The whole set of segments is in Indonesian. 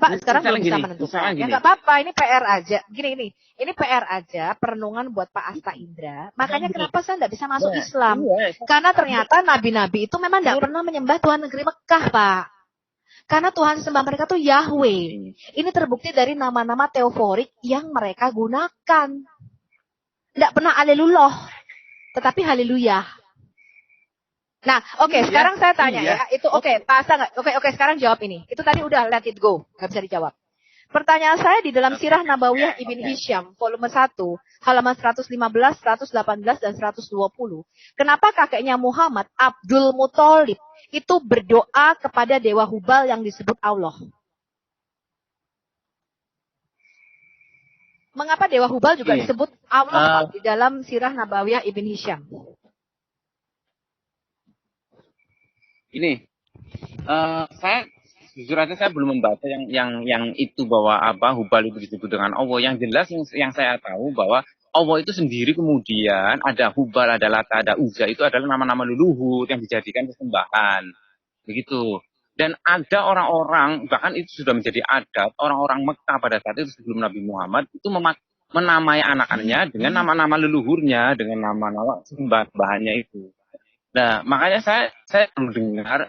Bapak sekarang belum bisa gini, menentukan. Ya nggak apa-apa, ini PR aja. Gini. Ini PR aja, perenungan buat Pak Asta Indra. Makanya kenapa saya nggak bisa masuk Islam? Karena ternyata nabi-nabi itu memang nggak pernah menyembah Tuhan negeri Mekah, Pak. Karena Tuhan sembah mereka tuh Yahweh. Ini terbukti dari nama-nama teoforik yang mereka gunakan. Nggak pernah Alelullah, tetapi Haleluya. Nah, oke, sekarang saya tanya ya. Itu oke, Pak Asta nggak? Oke, sekarang jawab ini. Itu tadi udah let it go, nggak bisa dijawab. Pertanyaan saya di dalam Sirah Nabawiyah Ibn Hisham, volume 1, halaman 115, 118, dan 120. Kenapa kakeknya Muhammad, Abdul Muthalib, itu berdoa kepada Dewa Hubal yang disebut Allah? Mengapa Dewa Hubal juga disebut Allah di dalam Sirah Nabawiyah Ibn Hisham? Ini, saya jujur aja saya belum membaca yang itu bahwa Hubal itu disebut dengan Allah. Yang jelas yang saya tahu bahwa Allah itu sendiri kemudian ada Hubal, ada Lata, ada Uzza, itu adalah nama-nama leluhur yang dijadikan sesembahan. Begitu. Dan ada orang-orang, bahkan itu sudah menjadi adat, orang-orang Mekah pada saat itu sebelum Nabi Muhammad, itu menamai anak-anaknya dengan nama-nama leluhurnya, dengan nama-nama sembahannya itu. Nah, makanya saya perlu dengar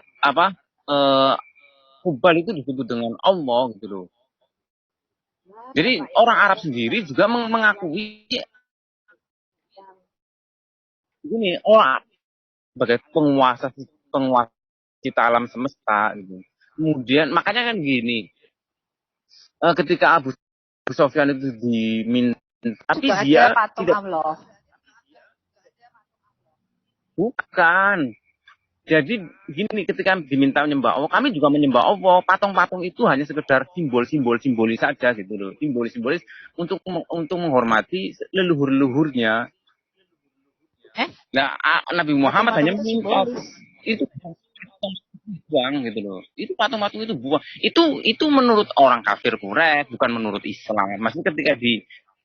Hubal itu disebut dengan Allah gitu loh. Jadi orang Arab sendiri juga mengakui ini orang sebagai penguasa cipta alam semesta gitu. Kemudian makanya kan gini, ketika Abu Sofyan itu diminta, tapi juga dia ada patung tidak Allah. Bukan. Jadi gini, ketika diminta menyembah Allah, kami juga menyembah Allah. Patung-patung itu hanya sekedar simbolis saja gitu loh. Simbolis untuk menghormati leluhur-leluhurnya. Nah, Nabi Muhammad hanya meminta itu buang gitu loh. Itu patung-patung itu buang. Itu menurut orang kafir Quraisy, bukan menurut Islam. Maksudnya ketika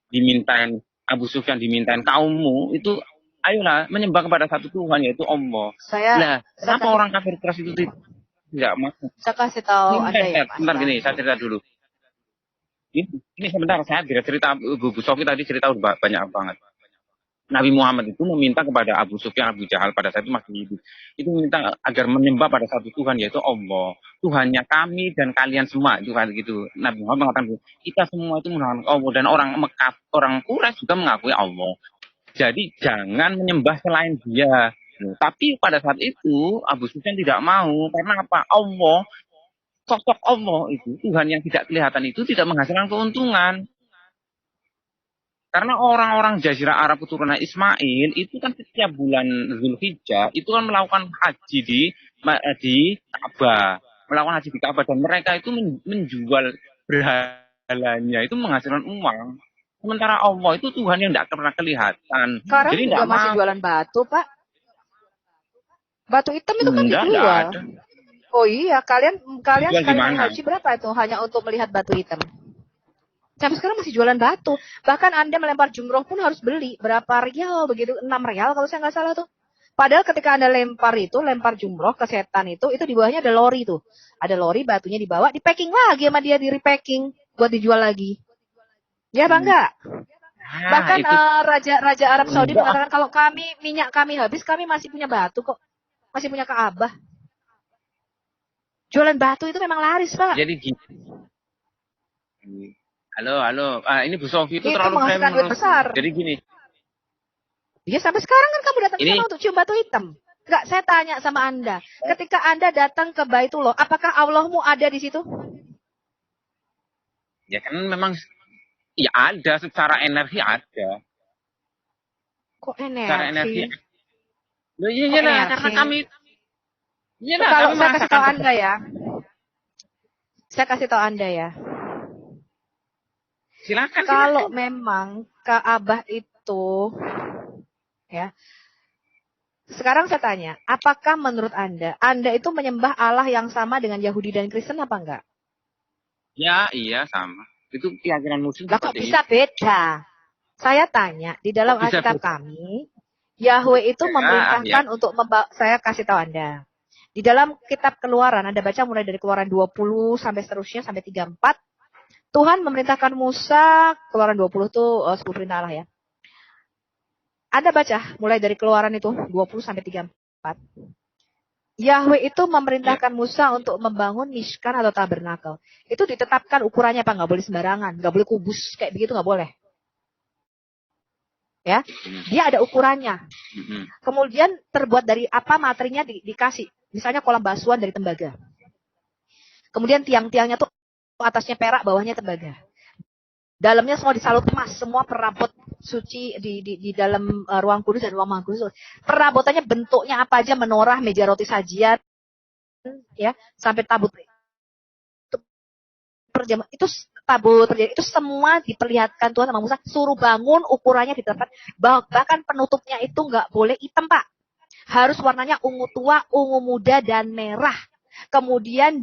dimintain Abu Sufyan dimintain kaummu itu ayolah menyembah kepada satu Tuhan yaitu Allah. Nah, kenapa orang kafir Quraisy itu tidak mau? Saya kasih tahu Anda ya, Sebentar gini, saya cerita dulu. Ini sebentar, saya cerita Bu Sofi tadi cerita banyak banget. Nabi Muhammad itu meminta kepada Abu Sufyan, Abu Jahal pada saat itu masih hidup. Itu meminta agar menyembah pada satu Tuhan yaitu Allah. Tuhannya kami dan kalian semua itu kan gitu. Nabi Muhammad mengatakan kita semua itu menahan Allah dan orang Mekah, orang Quraisy juga mengakui Allah. Jadi jangan menyembah selain Dia. Tapi pada saat itu Abu Sufyan tidak mau karena apa? Allah, sosok Allah itu Tuhan yang tidak kelihatan itu tidak menghasilkan keuntungan. Karena orang-orang Jazirah Arab keturunan Ismail itu kan setiap bulan Zulhijjah itu kan melakukan haji di Ka'bah, melakukan haji di Ka'bah dan mereka itu menjual berhalanya itu menghasilkan uang. Sementara Allah itu Tuhan yang tidak pernah kelihatan. Sekarang jadi juga masih jualan batu, Pak. Batu hitam itu kan dijual. Oh iya, kalian sekali haji berapa itu hanya untuk melihat batu hitam? Sampai sekarang masih jualan batu. Bahkan Anda melempar jumroh pun harus beli. Berapa rial begitu? 6 rial kalau saya nggak salah tuh. Padahal ketika Anda lempar jumroh ke setan itu di bawahnya ada lori tuh. Ada lori, batunya dibawa, di packing lagi sama dia, di repacking buat dijual lagi. Ya bangga. Bahkan Raja Arab Saudi mengatakan kalau minyak kami habis, kami masih punya batu kok. Masih punya Ka'bah. Jualan batu itu memang laris, Pak. Jadi gitu. Halo. Ini Bu Sofi itu terlalu menghasilkan duit besar. Jadi gini. Ya sampai sekarang kan kamu datang ke sana untuk cium batu hitam. Enggak, saya tanya sama Anda. Ketika Anda datang ke Baitullah, apakah Allahmu ada di situ? Ya kan memang ya ada, secara energi ada. Kok energi? Secara energi. Loh iya lah, karena kami kalau saya kasih tahu Anda ya. Saya kasih tahu Anda ya. Silakan. Kalau memang Ka'bah itu ya. Sekarang saya tanya, apakah menurut Anda itu menyembah Allah yang sama dengan Yahudi dan Kristen apa enggak? Ya, iya sama. Itu keyakinan Muslim. Lah kok bisa beda? Saya tanya, di dalam Alkitab kami, Yahweh itu memerintahkan untuk saya kasih tahu Anda. Di dalam kitab Keluaran, Anda baca mulai dari Keluaran 20 sampai seterusnya, sampai 34. Tuhan memerintahkan Musa, Keluaran 20 itu 10 perintah Allah ya. Anda baca mulai dari Keluaran itu 20 sampai 34. Yahweh itu memerintahkan Musa untuk membangun mishkan atau tabernakel. Itu ditetapkan ukurannya apa? Nggak boleh sembarangan, nggak boleh kubus kayak begitu, nggak boleh. Ya, dia ada ukurannya. Kemudian terbuat dari apa materinya dikasih. Misalnya kolam basuhan dari tembaga. Kemudian tiang-tiangnya tuh atasnya perak, bawahnya tembaga. Dalamnya semua disalut emas, semua perabot suci di dalam ruang kudus dan ruang maha kudus. Perabotannya bentuknya apa aja, menorah, meja roti sajian, ya, sampai tabut perjamuan itu, tabut perjamuan itu semua diperlihatkan Tuhan sama Musa, suruh bangun, ukurannya ditetapkan, bahkan penutupnya itu nggak boleh hitam Pak, harus warnanya ungu tua, ungu muda dan merah. Kemudian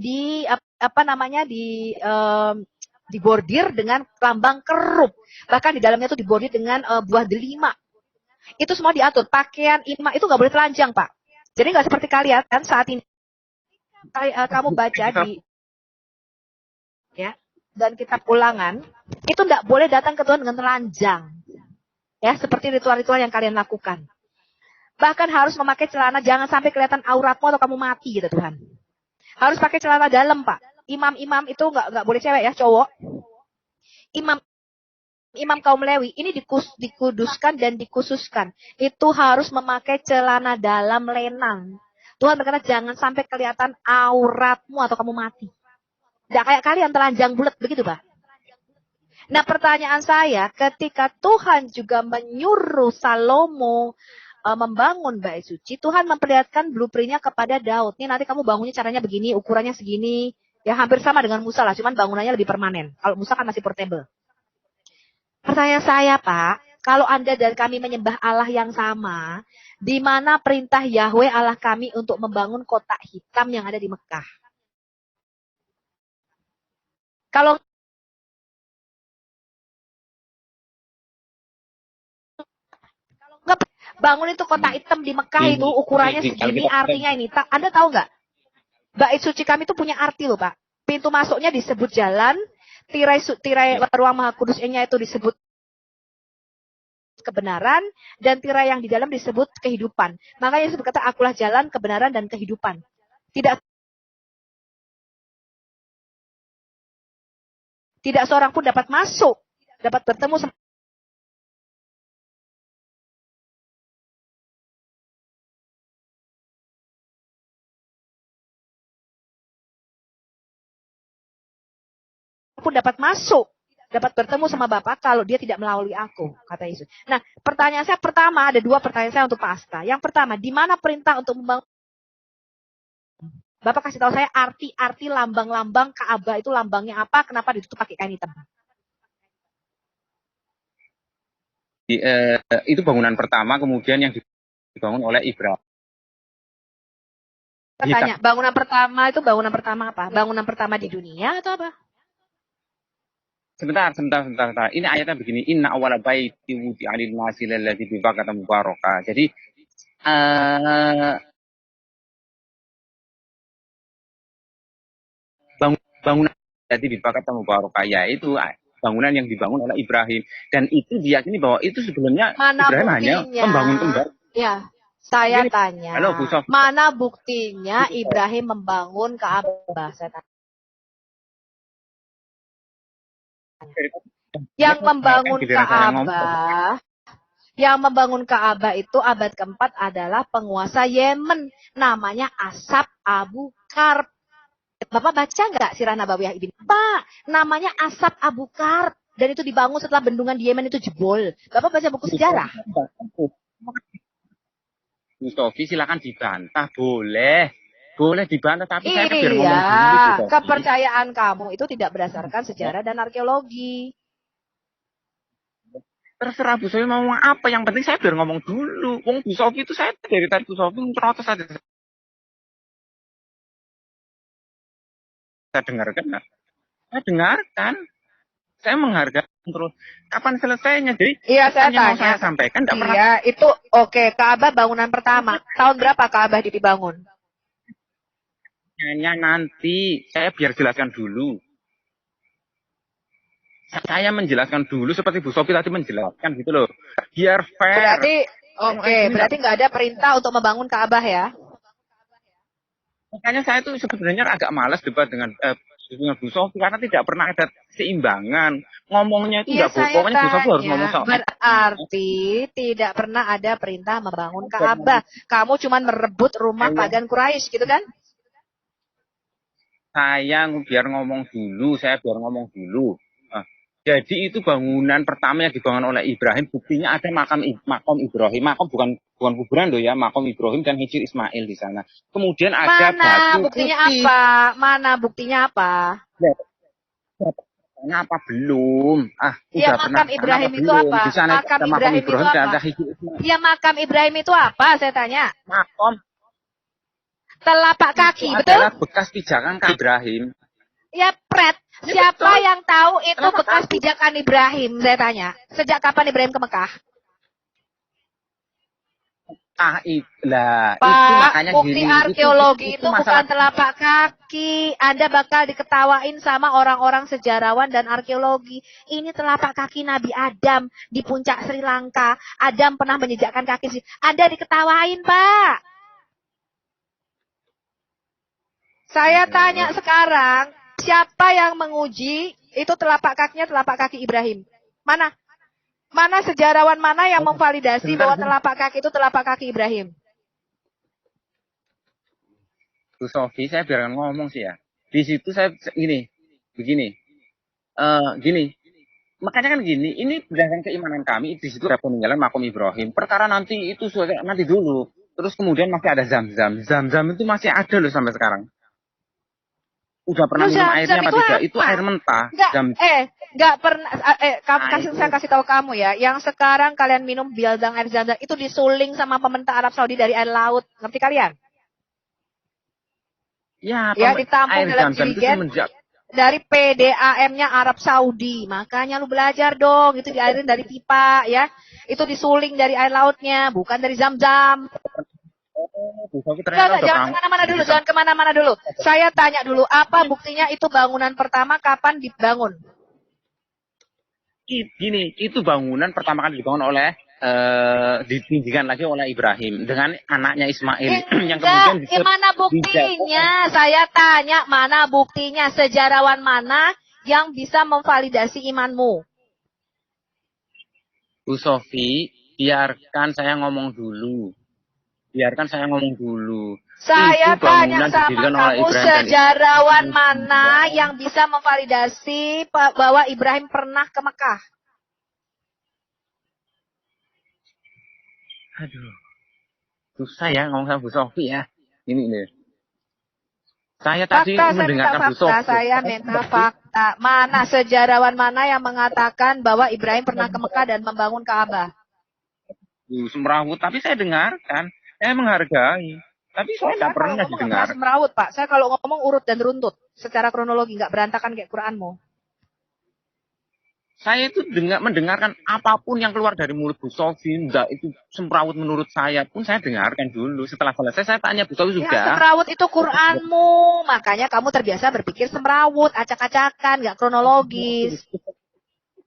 dibordir dengan lambang kerup. Bahkan di dalamnya itu dibordir dengan buah delima. Itu semua diatur. Pakaian imam itu nggak boleh telanjang, Pak. Jadi nggak seperti kalian kan saat ini kamu baca di ya dan kitab Ulangan, itu nggak boleh datang ke Tuhan dengan telanjang. Ya, seperti ritual-ritual yang kalian lakukan. Bahkan harus memakai celana, jangan sampai kelihatan auratmu atau kamu mati gitu Tuhan. Harus pakai celana dalam, Pak. Imam-imam itu nggak boleh cewek ya, cowok. Imam kaum Lewi ini dikuduskan dan dikhususkan. Itu harus memakai celana dalam lenang. Tuhan berkata jangan sampai kelihatan auratmu atau kamu mati. Tidak kayak kalian telanjang bulat begitu, Pak. Nah, pertanyaan saya, ketika Tuhan juga menyuruh Salomo membangun bait suci, Tuhan memperlihatkan blueprintnya kepada Daud. Ini nanti kamu bangunnya caranya begini, ukurannya segini. Ya hampir sama dengan Musa lah, cuman bangunannya lebih permanen. Kalau Musa kan masih portable. Pertanyaan saya, Pak, kalau Anda dan kami menyembah Allah yang sama, di mana perintah Yahweh Allah kami untuk membangun kotak hitam yang ada di Mekah? Kalau bangun itu kotak hitam di Mekah itu ukurannya segini, artinya ini. Anda tahu nggak? Bait suci kami itu punya arti loh, Pak. Pintu masuknya disebut jalan, tirai ruang maha kudusnya itu disebut kebenaran, dan tirai yang di dalam disebut kehidupan. Makanya Yesus berkata, akulah jalan, kebenaran, dan kehidupan. Tidak seorang pun dapat masuk, dapat bertemu sama pun dapat masuk, dapat bertemu sama Bapa kalau dia tidak melalui aku, kata Yesus. Nah, pertanyaan saya pertama, ada dua pertanyaan saya untuk Pak Asta. Yang pertama, di mana perintah untuk membangun? Bapak kasih tahu saya arti lambang-lambang Ka'bah itu lambangnya apa, kenapa ditutup pakai kain hitam? Itu bangunan pertama, kemudian yang dibangun oleh Ibrahim. Tanya, bangunan pertama itu bangunan pertama apa? Bangunan pertama di dunia atau apa? Sebentar. Ini ayatnya begini, inna awwala baiti wudi'a lin-nasi lalladzi bi Bakkata mubarakah. Jadi bangunan jadi di Bakkata mubarakah yaitu bangunan yang dibangun oleh Ibrahim, dan itu diyakini bahwa itu sebelumnya mana Ibrahim buktinya? hanya membangun kembali. Ya, saya tanya. Halo, Bu Sof. Mana buktinya Ibrahim membangun Ka'bah? Saya tanya. Yang membangun Ka'bah itu abad keempat adalah penguasa Yemen, namanya Asap Abu Karb. Bapak baca nggak Sirah Nabawiyah Ibn? Pak, namanya Asap Abu Karb, dan itu dibangun setelah bendungan di Yemen itu jebol. Bapak baca buku sejarah? Bu Sofi, silakan dibantah, boleh dibantah, tapi saya biar ngomong dulu. Iya, kepercayaan kamu itu tidak berdasarkan sejarah dan arkeologi. Terserah Bu Sofi mau ngomong apa, yang penting saya biar ngomong dulu. Wong Bu Sofi itu saya dari tadi Bu Sofi protes aja. Saya dengarkan. Saya menghargai terus. Kapan selesainya? Jadi iya, saya tanya. Mau saya sampaikan tidak pernah. Iya, itu oke. Ka'bah bangunan pertama. Tahun berapa Ka'bah dibangun? Hanya nanti saya biar jelaskan dulu. Saya menjelaskan dulu seperti Bu Sofi tadi menjelaskan gitu loh. Biar fair. Berarti nggak ada perintah untuk membangun Ka'bah ya? Makanya saya tuh sebenarnya agak malas debat dengan Bu Sofi karena tidak pernah ada keseimbangan. Ngomongnya itu nggak pokoknya Bu Sofi harus ngomong soal. Berarti tidak pernah ada perintah membangun Ka'bah. Kamu cuma merebut rumah pagan Quraisy gitu kan? Saya biar ngomong dulu. Jadi itu bangunan pertama yang dibangun oleh Ibrahim, buktinya ada makam Ibrahim. Makam bukan kuburan loh ya, makam Ibrahim dan Hijri Ismail di sana. Kemudian ada batu buktinya putih. Mana buktinya apa? Apa belum? Ya, makam Ibrahim itu apa? Makam Ibrahim itu apa? Ya, makam Ibrahim itu apa? Saya tanya. Makam telapak kaki, betul? Adalah bekas pijakan Ibrahim. Ya, Pret. Siapa yang tahu itu bekas pijakan Ibrahim? Saya tanya. Sejak kapan Ibrahim ke Mekah? Pak, bukti arkeologi itu bukan telapak kaki. Anda bakal diketawain sama orang-orang sejarawan dan arkeologi. Ini telapak kaki Nabi Adam di puncak Sri Lanka. Adam pernah menjejakkan kaki. Anda diketawain, Pak. Saya tanya sekarang, siapa yang menguji itu telapak kakinya telapak kaki Ibrahim? Mana? Mana sejarawan mana yang memvalidasi bahwa telapak kaki itu telapak kaki Ibrahim? Bu Sofi, saya biar ngomong sih ya. Di situ saya begini. Makanya kan gini, ini berdasarkan keimanan kami, di situ ada peninggalan makam Ibrahim. Perkara nanti itu nanti dulu. Terus kemudian masih ada Zam-Zam. Zam-Zam itu masih ada loh sampai sekarang. Udah pernah minum airnya apa tidak? Itu air mentah. Enggak pernah. Saya kasih tahu kamu ya. Yang sekarang kalian minum bialdang air Zam-Zam itu disuling sama pemerintah Arab Saudi dari air laut. Ngerti kalian? Ya ditampung dalam jerigen dari PDAM-nya Arab Saudi. Makanya lu belajar dong. Itu diairin dari pipa ya. Itu disuling dari air lautnya, bukan dari Zam-Zam. Jangan kemana-mana dulu. Saya tanya dulu, apa buktinya itu bangunan pertama kapan dibangun? Gini, itu bangunan pertama kali dibangun oleh ditinggikan lagi oleh Ibrahim dengan anaknya Ismail. Yang kemudian mana buktinya? Saya tanya, mana buktinya? Sejarawan mana yang bisa memvalidasi imanmu? Bu Sofi, biarkan saya ngomong dulu. Saya tanya sama kamu, sejarawan mana yang bisa memvalidasi bahwa Ibrahim pernah ke Mekah? Aduh, susah ya ngomong sama Bu Sofi ya. Ini nih. Saya tadi mendengarkan Bu Sofi. Saya minta fakta. Mana sejarawan mana yang mengatakan bahwa Ibrahim pernah ke Mekah dan membangun Ka'bah? Semrawut, tapi saya dengarkan. Saya menghargai. Tapi saya tidak pernah didengar. Semrawut, Pak. Saya kalau ngomong urut dan runtut. Secara kronologi, nggak berantakan kayak Quranmu. Saya itu mendengarkan apapun yang keluar dari mulut Bu Sofi. Enggak, itu semrawut menurut saya pun saya dengarkan dulu. Setelah selesai, saya tanya Bu Sofi juga. Ya, semrawut itu Quranmu. Makanya kamu terbiasa berpikir semrawut. Acak-acakan, nggak kronologis.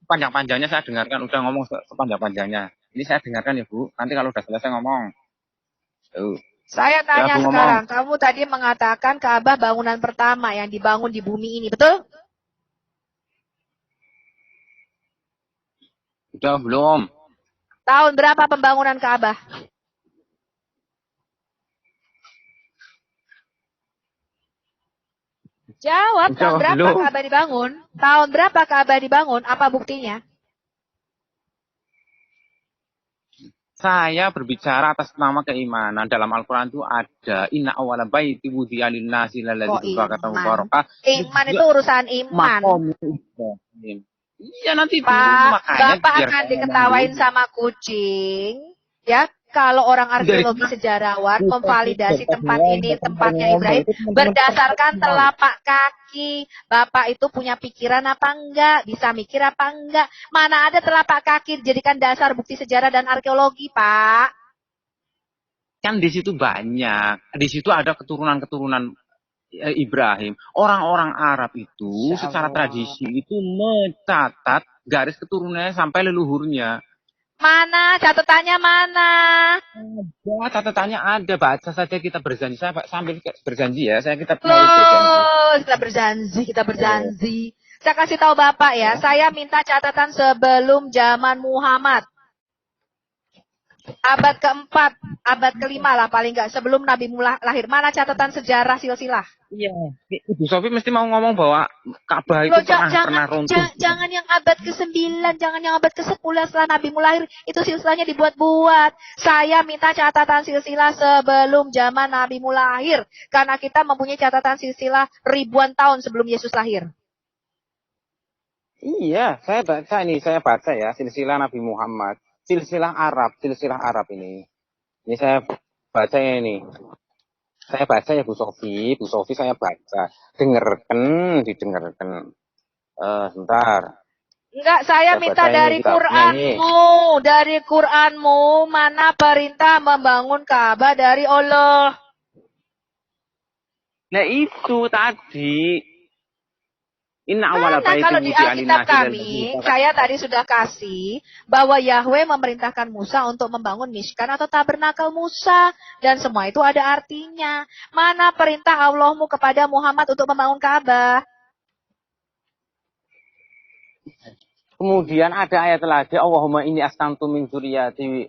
Panjang-panjangnya saya dengarkan. Udah ngomong sepanjang-panjangnya. Ini saya dengarkan ya Bu. Nanti kalau udah selesai ngomong. Saya tanya sekarang, kamu tadi mengatakan Ka'bah bangunan pertama yang dibangun di bumi ini, betul? Udah belum? Tahun berapa pembangunan Ka'bah? Jawab, tahun berapa Ka'bah dibangun? Tahun berapa Ka'bah dibangun? Apa buktinya? Saya berbicara atas nama keimanan. Dalam Al-Quran itu ada inna awwala baiti wudi'a lin-nasi lalladzi barakatuhu mubarakah. Iman itu urusan iman. Iya nanti Bapak akan diketawain sama kucing. Ya, kalau orang arkeologi sejarawan memvalidasi tempat ini tempatnya Ibrahim berdasarkan telapak kaki. Bapak itu punya pikiran apa enggak? Bisa mikir apa enggak? Mana ada telapak kaki dijadikan dasar bukti sejarah dan arkeologi, Pak? Kan di situ banyak. Di situ ada keturunan-keturunan Ibrahim. Orang-orang Arab itu secara tradisi itu mencatat garis keturunannya sampai leluhurnya. Mana catatannya mana? Ada, catatannya ada. Baca saja, kita berjanji. Saya sambil berjanji ya. Kita berjanji. Kita berjanji. Saya kasih tahu Bapak ya. Saya minta catatan sebelum zaman Muhammad. Abad keempat, abad kelima lah paling nggak, sebelum Nabi lahir. Mana catatan sejarah silsilah? Iya. Ibu Sofi mesti mau ngomong bahwa Ka'bah itu pernah runtuh. Jangan yang abad ke-9, jangan yang abad ke-10 setelah Nabi lahir. Itu silsilahnya dibuat-buat. Saya minta catatan silsilah sebelum zaman Nabi lahir. Karena kita mempunyai catatan silsilah ribuan tahun sebelum Yesus lahir. Iya, saya baca ya, silsilah Nabi Muhammad. Silsilah Arab ini. Ini saya baca ya ini. Saya baca ya Bu Sofi saya baca. Didengarkan. Sebentar. Enggak, saya minta dari Qur'anmu. Dari Qur'anmu, mana perintah membangun Ka'bah dari Allah? Nah itu tadi. Nah, kalau di Alkitab kami, saya tadi sudah kasih bahwa Yahweh memerintahkan Musa untuk membangun Mishkan atau tabernakel Musa. Dan semua itu ada artinya. Mana perintah Allahmu kepada Muhammad untuk membangun Ka'bah? Kemudian ada ayat lagi, Allahumma inni askantu min dzurriyyati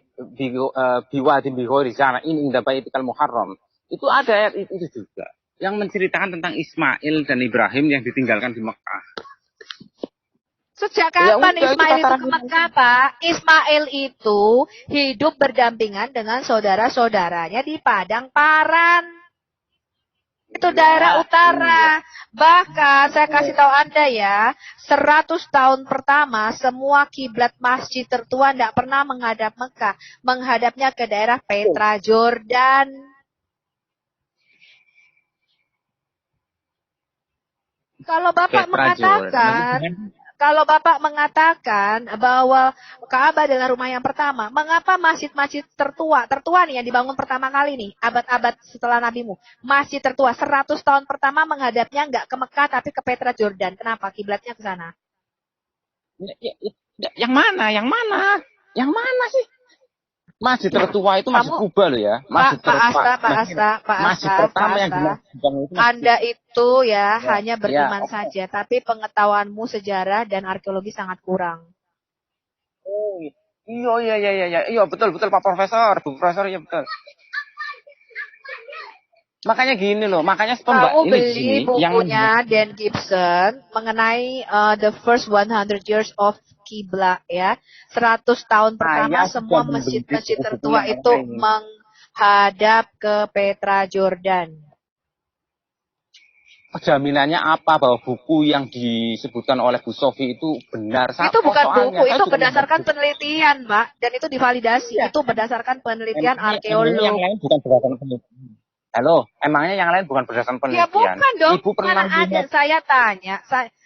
biwadin bighairi zar'in inda baitikal muharram. Itu ada ayat itu juga, yang menceritakan tentang Ismail dan Ibrahim yang ditinggalkan di Mekah. Sejak kapan Ismail itu ke Mekah, Pak? Ismail itu hidup berdampingan dengan saudara-saudaranya di Padang Paran. Itu daerah utara. Bahkan saya kasih tahu Anda ya, 100 tahun pertama semua kiblat masjid tertua tidak pernah menghadap Mekah. Menghadapnya ke daerah Petra, Jordan. Kalau Bapak mengatakan bahwa Ka'bah adalah rumah yang pertama, mengapa masjid-masjid tertua nih yang dibangun pertama kali nih, abad-abad setelah Nabimu, masjid tertua 100 tahun pertama menghadapnya nggak ke Mekah tapi ke Petra Jordan? Kenapa? Kiblatnya ke sana. Yang mana sih? Masjid tertua itu Masjid Kuba loh ya. Pak Asta. Anda itu ya hanya beriman saja, tapi pengetahuanmu sejarah dan arkeologi sangat kurang. Oh iya betul Pak Profesor, Bu Profesor ya betul. Makanya gini loh, kamu beli bukunya Dan Gibson mengenai the first 100 years of kiblat ya. 100 tahun pertama semua masjid-masjid tertua itu menghadap ke Petra Jordan. Jaminannya apa bahwa buku yang disebutkan oleh Bu Sofi itu benar? Itu bukan buku, itu berdasarkan penelitian, Mbak, dan itu divalidasi. Ya. Itu berdasarkan penelitian arkeolog. Yang lain bukan berdasarkan penelitian. Halo, emangnya yang lain bukan berdasarkan penelitian? Ya bukan dong. Ibu pernah ada? Saya tanya,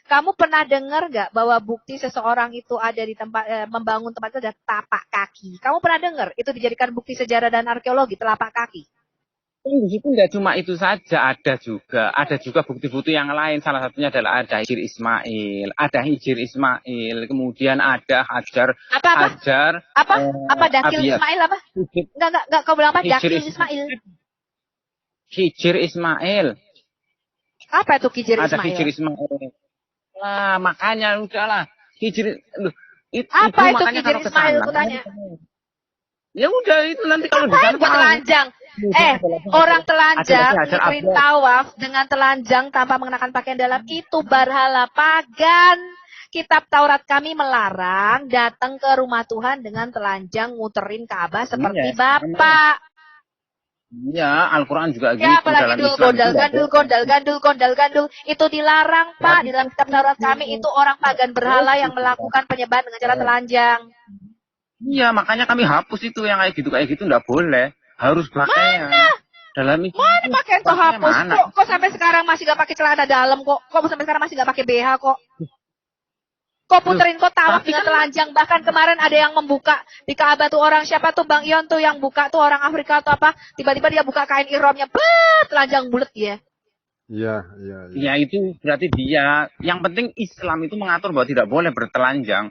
kamu pernah dengar nggak bahwa bukti seseorang itu ada di tempat membangun tempat itu ada tapak kaki? Kamu pernah dengar itu dijadikan bukti sejarah dan arkeologi telapak kaki? Di situ tidak cuma itu saja, ada juga bukti-bukti yang lain. Salah satunya adalah ada Hijir Ismail, kemudian ada Hajar. Apa Dakil Ismail apa? Enggak kau bilang apa? Dakil Ismail. Hijir Ismail. Apa itu Hijir Ismail? Ada Hijir Ismail. Nah, makanya udahlah. Hijir apa itu Hijir Ismail aku tanya? Ya udah itu nanti kalau di sana telanjang. Orang telanjang ngikutin tawaf dengan telanjang tanpa mengenakan pakaian dalam itu berhala pagan. Kitab Taurat kami melarang datang ke rumah Tuhan dengan telanjang muterin Ka'bah seperti Bapak. Ya, Al-Quran juga gitu. Ya, apalagi gondal gandul. Itu dilarang, Pak. Di dalam kitab Taurat kami itu orang pagan berhala yang melakukan penyembahan dengan cara telanjang. Iya, makanya kami hapus itu yang kayak gitu nggak boleh. Harus pakaian. Mana pakaian kok hapus? Kok sampai sekarang masih gak pakai celana dalam kok? Kok sampai sekarang masih gak pakai BH kok? Kok puterin kok tawaf dengan telanjang? Bahkan kemarin ada yang membuka di Ka'bah tuh orang siapa tuh Bang Ion tuh yang buka tuh orang Afrika atau apa? Tiba-tiba dia buka kain ihramnya, telanjang bulat ya. Iya, iya, iya. Ya itu berarti dia. Yang penting Islam itu mengatur bahwa tidak boleh bertelanjang.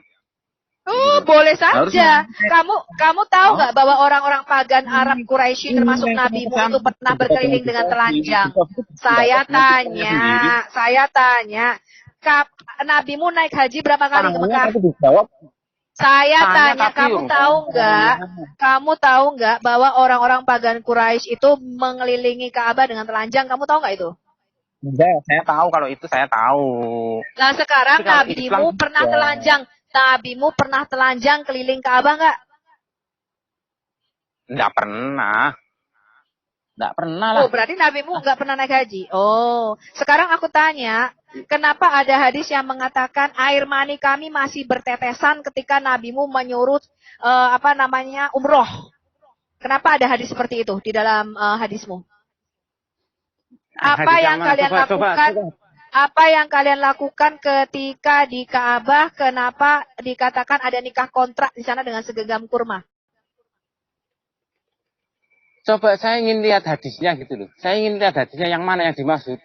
Oh, boleh saja. Harusnya. Kamu tahu nggak bahwa orang-orang pagan Arab Quraisy termasuk nabimu itu pernah berkeliling dengan telanjang? Saya tanya, nabimu naik haji berapa kali ke Mekah? Saya tanya, kamu tahu nggak bahwa orang-orang pagan Quraisy itu mengelilingi Ka'bah dengan telanjang? Kamu tahu nggak itu? Enggak, saya tahu kalau itu saya tahu. Nah sekarang nabimu pernah telanjang. Nabimu pernah telanjang keliling Ka'bah nggak? Nggak pernah. Nggak pernah lah. Oh, berarti nabimu nggak pernah naik haji. Oh, sekarang aku tanya, kenapa ada hadis yang mengatakan air mani kami masih bertetesan ketika nabimu menyuruh umroh? Kenapa ada hadis seperti itu di dalam hadismu? Apa yang kalian lakukan? Apa yang kalian lakukan ketika di Ka'bah? Kenapa dikatakan ada nikah kontrak di sana dengan segenggam kurma? Coba saya ingin lihat hadisnya gitu loh. Saya ingin lihat hadisnya yang mana yang dimaksud.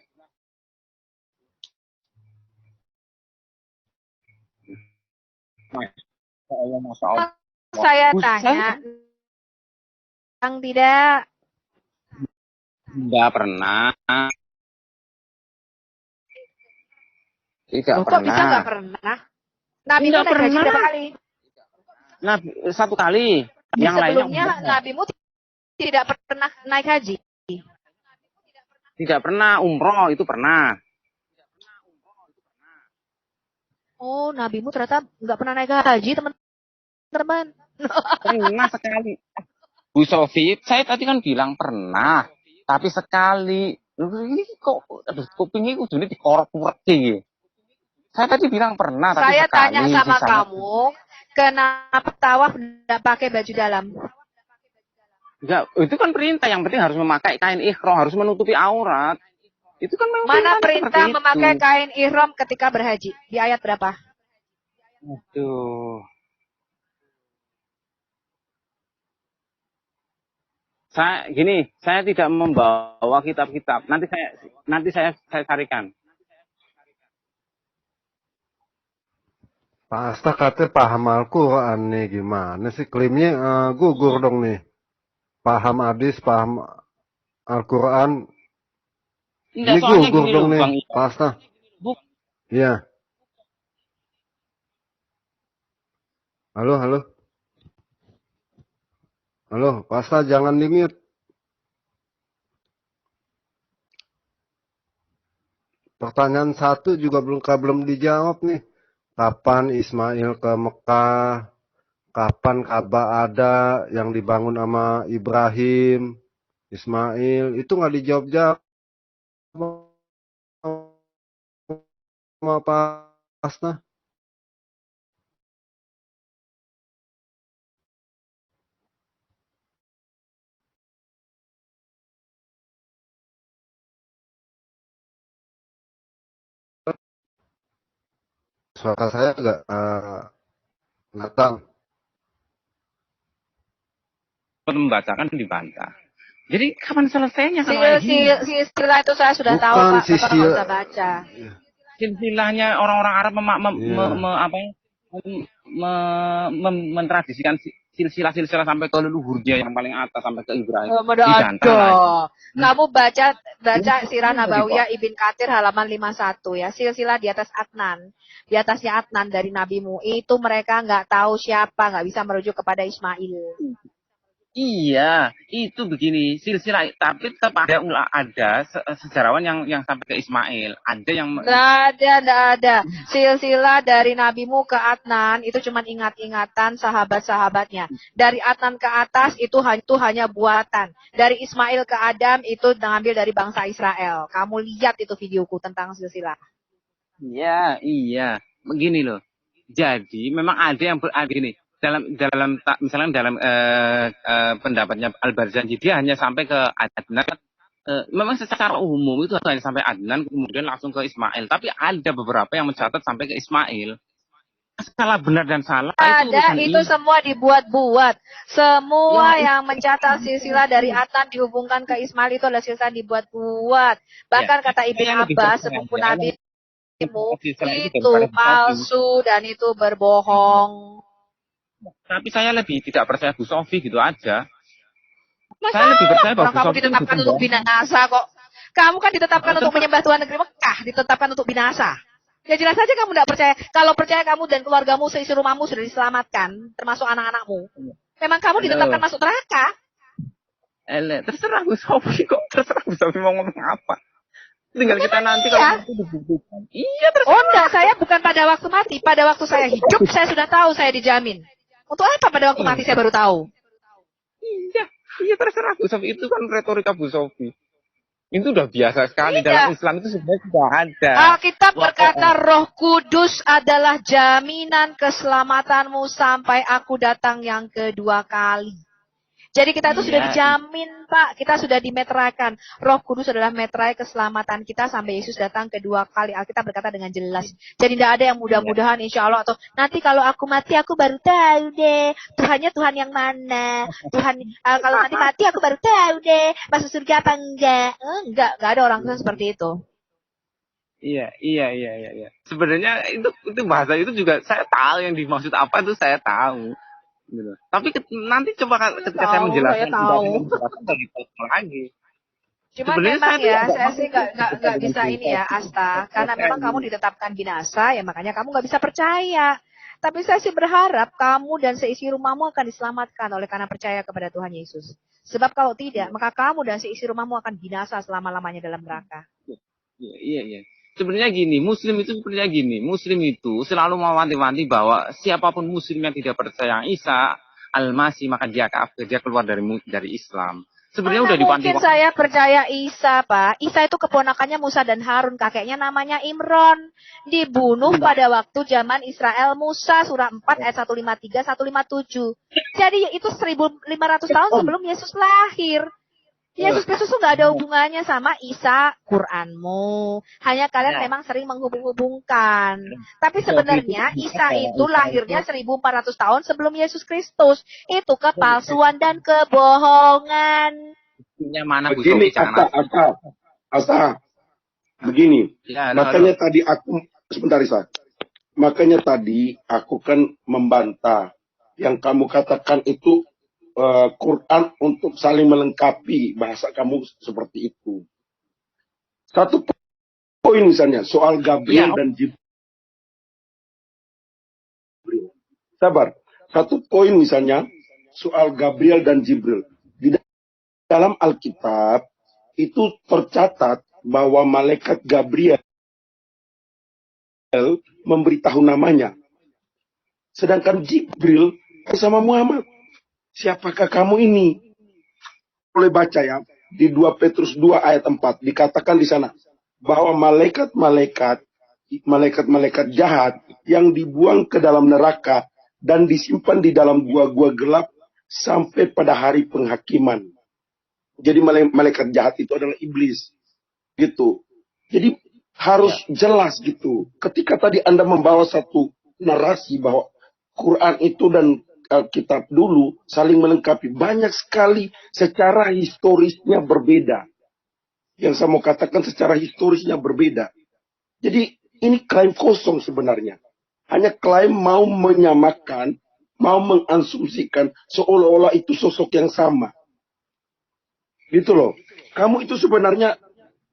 Saya tanya, yang tidak. Enggak pernah. Tidak Loh, pernah. kok bisa nggak pernah? Nabi mu naik haji berapa kali? Nabi, 1 kali. Yang sebelumnya lainnya nabimu tidak pernah naik haji. Tidak pernah. Umroh itu pernah. Oh, nabimu ternyata nggak pernah naik haji, teman-teman. Pernah sekali. Bu Sofi, saya tadi kan bilang pernah, tapi sekali. Ini kok, aduh, kupingnya kudune dikorek-korek gitu. Saya tadi bilang pernah, tapi saya sekali. Saya tanya sama kamu, kenapa tawaf tidak pakai baju dalam? Enggak, itu kan perintah. Yang penting harus memakai kain ihram, harus menutupi aurat. Itu kan memang mana perintah memakai kain ihram ketika berhaji? Di ayat berapa? Aduh. Saya tidak membawa kitab-kitab. Nanti saya carikan. Pak Asta katanya paham Al-Quran nih, gimana sih klaimnya gugur dong nih. Paham hadis, paham Al-Quran. Ini gugur dong nih, Pak Asta. Iya. Halo. Halo, Pak Asta jangan di-mute. Pertanyaan 1 juga belum dijawab nih. Kapan Ismail ke Mekah? Kapan Ka'bah ada yang dibangun sama Ibrahim, Ismail? Itu nggak dijawab-jawab sama Pak Asta. Suara saya agak Natal. Membacakan dibantah. Jadi kapan selesainya kalau silsilah itu saya sudah tahu Pak, Bapak nggak usah baca. Silsilahnya orang-orang Arab mentradisikan silsilah sampai ke leluhurnya yang paling atas sampai ke Ibrahim. Kamu baca Sirah Nabawiyah Ibn Katsir halaman 51 ya. Silsilah di atas Adnan. Di atasnya Adnan dari nabimu. Itu mereka nggak tahu siapa, nggak bisa merujuk kepada Ismail. Iya, itu begini silsilah, tapi tetap ada sejarawan yang sampai ke Ismail, ada yang nggak ada. Silsilah dari nabimu ke Adnan itu cuma ingat-ingatan sahabat-sahabatnya. Dari Adnan ke atas itu hanya buatan. Dari Ismail ke Adam itu diambil dari bangsa Israel. Kamu lihat itu videoku tentang silsilah. Iya, begini loh. Jadi memang ada yang gini. Misalnya dalam pendapatnya Al-Barzanji dia hanya sampai ke Adnan. Memang secara umum itu hanya sampai Adnan kemudian langsung ke Ismail. Tapi ada beberapa yang mencatat sampai ke Ismail. Salah benar dan salah Ada, itu itu semua dibuat-buat. Semua ya, yang mencatat silsilah dari Atan dihubungkan ke Ismail itu adalah silsilah dibuat-buat. ya. Bahkan kata Ibn Saya lebih Abbas, percaya sepupu Nabimu, silsilah itu itu daripada Busofi. palsu dan itu berbohong. Tapi saya lebih tidak percaya Bu Sofi gitu aja. Saya lebih Masalah, percaya bahwa orang Bu kamu Sofi itu ditetapkan untuk binasa kok. Kamu kan ditetapkan untuk terserah. menyembah Tuhan negeri Mekah, ditetapkan untuk binasa. Ya jelas saja kamu tidak percaya. Kalau percaya kamu dan keluargamu seisi rumahmu sudah diselamatkan, termasuk anak-anakmu. Memang kamu ditetapkan Halo. masuk neraka. Terserah Bu Sofi kok. Terserah Bu Sofi mau ngomong apa. Tinggal kita Memang nanti iya. kalau itu dibuktikan. Iya terserah. Oh enggak, saya bukan pada waktu mati. Pada waktu saya hidup, saya sudah tahu saya dijamin. Untuk apa pada waktu mati saya baru tahu? Iya. Iya terserah Bu Sofi. Itu kan retorika Bu Sofi. Itu udah biasa sekali. Tidak. Dalam Islam itu sebenarnya sudah ada. Alkitab berkata Roh Kudus adalah jaminan keselamatanmu sampai aku datang yang kedua kali. Jadi kita itu sudah dijamin, Pak. Kita sudah dimeteraikan. Roh Kudus adalah meterai keselamatan kita sampai Yesus datang kedua kali. Alkitab berkata dengan jelas. Jadi tidak ada yang mudah-mudahan insya Allah. Atau nanti kalau aku mati aku baru tahu deh. Tuhannya Tuhan yang mana. Tuhan kalau nanti mati aku baru tahu deh. Masuk surga apa enggak. Enggak ada orang Kristen seperti itu. Iya. Sebenarnya itu bahasa itu juga saya tahu yang dimaksud apa itu saya tahu. Gitu. Tapi nanti coba ketika saya menjelaskan lagi. Cuma memang ya, saya sih nggak bisa ini ya, Asta, karena memang kamu ditetapkan binasa, ya makanya kamu nggak bisa percaya. Tapi saya sih berharap kamu dan seisi rumahmu akan diselamatkan oleh karena percaya kepada Tuhan Yesus. Sebab kalau tidak, maka kamu dan seisi rumahmu akan binasa selama-lamanya dalam neraka. Iya. Sebenarnya gini, Muslim itu selalu mewanti-wanti bahwa siapapun Muslim yang tidak percaya Isa Al-Masih maka dia kafir, dia keluar dari Islam. Sebenarnya udah diwanti-wanti. Mungkin saya percaya Isa, Pak. Isa itu keponakannya Musa dan Harun, kakeknya namanya Imron. Dibunuh pada waktu zaman Israel Musa, surah 4 ayat 153 157. Jadi itu 1500 tahun sebelum Yesus lahir. Yesus Kristus itu nggak ada hubungannya sama Isa, Quranmu. Hanya kalian memang sering menghubung-hubungkan. Tapi sebenarnya Isa itu lahirnya 1400 tahun sebelum Yesus Kristus. Itu kepalsuan dan kebohongan. Mana begini, Asa. Begini. Ya, makanya tadi aku, sebentar Isa. Makanya tadi aku kan membantah. Yang kamu katakan itu Quran untuk saling melengkapi, bahasa kamu seperti itu. Satu poin misalnya soal Gabriel dan Jibril. Sabar. Satu poin misalnya soal Gabriel dan Jibril. Di dalam Alkitab itu tercatat bahwa malaikat Gabriel memberitahu namanya. Sedangkan Jibril bersama Muhammad. Siapakah kamu ini? Boleh baca ya. Di 2 Petrus 2 ayat 4. Dikatakan di sana. Bahwa malaikat jahat yang dibuang ke dalam neraka dan disimpan di dalam gua-gua gelap sampai pada hari penghakiman. Jadi malaikat jahat itu adalah iblis. Gitu. Jadi harus jelas gitu. Ketika tadi Anda membawa satu narasi bahwa Quran itu dan kitab dulu saling melengkapi. Banyak sekali secara historisnya berbeda. Yang saya mau katakan secara historisnya berbeda. Jadi ini klaim kosong sebenarnya. Hanya klaim mau menyamakan, mau mengasumsikan seolah-olah itu sosok yang sama. Gitu loh. Kamu itu sebenarnya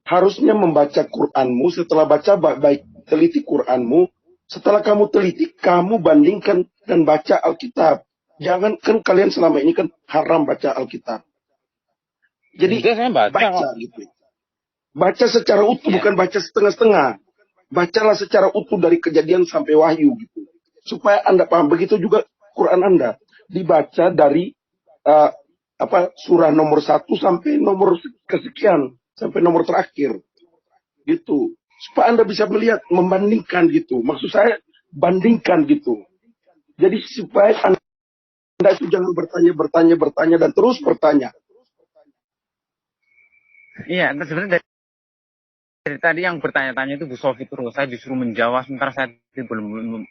harusnya membaca Quranmu, setelah baca baik teliti Quranmu, setelah kamu teliti, kamu bandingkan dan baca Alkitab. Jangan, kan kalian selama ini kan haram baca Alkitab. Jadi baca gitu. Baca secara utuh, bukan baca setengah-setengah. Bacalah secara utuh dari Kejadian sampai Wahyu gitu. Supaya Anda paham. Begitu juga Quran Anda dibaca dari surah nomor 1 sampai nomor kesekian, sampai nomor terakhir. Gitu. Supaya Anda bisa melihat, membandingkan gitu. Maksud saya, bandingkan gitu. Jadi supaya Anda itu jangan bertanya, dan terus bertanya. Iya, sebenarnya dari tadi yang bertanya-tanya itu Bu Sofi terus, saya disuruh menjawab sementara saya belum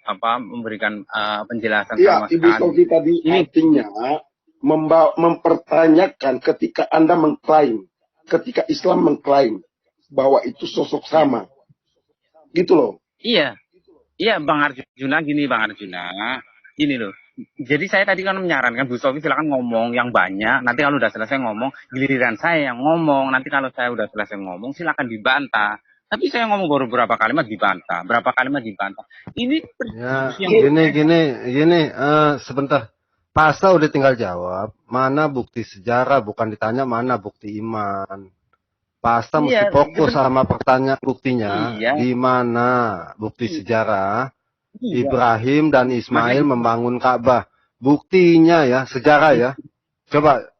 memberikan penjelasan Iya, sama Ibu sekali. Sofi tadi artinya mempertanyakan ketika Anda mengklaim, ketika Islam mengklaim bahwa itu sosok sama. Gitu loh. Iya, Bang Arjuna, gini loh. Jadi saya tadi kan menyarankan Bu Sofi silakan ngomong yang banyak. Nanti kalau udah selesai ngomong, giliran saya yang ngomong. Nanti kalau saya udah selesai ngomong, silakan dibantah. Tapi saya ngomong baru berapa kalimat dibantah, Ini Ya, gini, sebentar. Pastor udah tinggal jawab, mana bukti sejarah, bukan ditanya mana bukti iman. Pastor mesti fokus sama pertanyaan buktinya. Di mana bukti sejarah Ibrahim dan Ismail membangun Ka'bah. Buktinya ya, sejarah ya. Coba.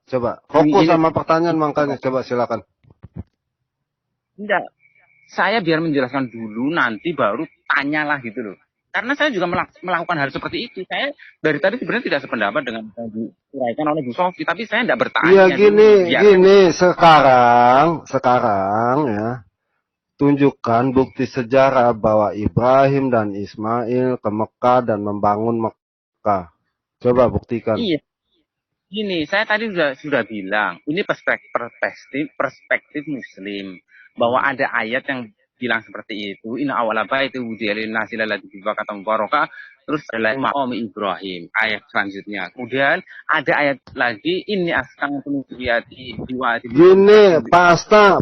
Fokus sama pertanyaan makanya. Coba silakan. Enggak. Saya biar menjelaskan dulu, nanti baru tanyalah gitu loh. Karena saya juga melakukan hal seperti itu. Saya dari tadi sebenarnya tidak sependapat dengan yang diuraikan oleh Bu Sofi, tapi saya tidak bertanya. Iya gini, sekarang ya. Tunjukkan bukti sejarah bahwa Ibrahim dan Ismail ke Mekah dan membangun Mekah. Coba buktikan. Iya. Gini, saya tadi sudah bilang, ini perspektif Muslim, bahwa ada ayat yang bilang seperti itu. Inna awala baiti wudi'a lin-nasi lalladzi bibakata mubarakah. Terus ada maqam Ibrahim, ayat selanjutnya. Kemudian ada ayat lagi, ini askantu biyati diwadi. Gini, pasta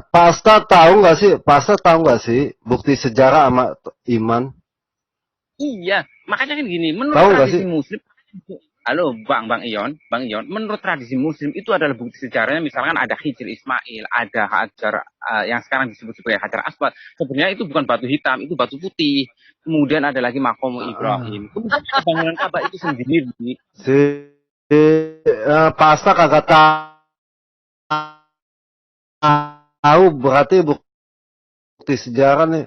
tahu nggak sih bukti sejarah sama iman? Iya, makanya kan gini, menurut tradisi Muslim. Halo Bang Ion, menurut tradisi Muslim itu adalah bukti sejarahnya, misalkan ada Hijr Ismail, ada Hajar yang sekarang disebut sebagai Hajar Aswad. Sebenarnya itu bukan batu hitam, itu batu putih. Kemudian ada lagi Maqam Ibrahim. Kemudian bangunan Ka'bah itu sendiri. Pasta kagak tahu, berarti bukti sejarah nih.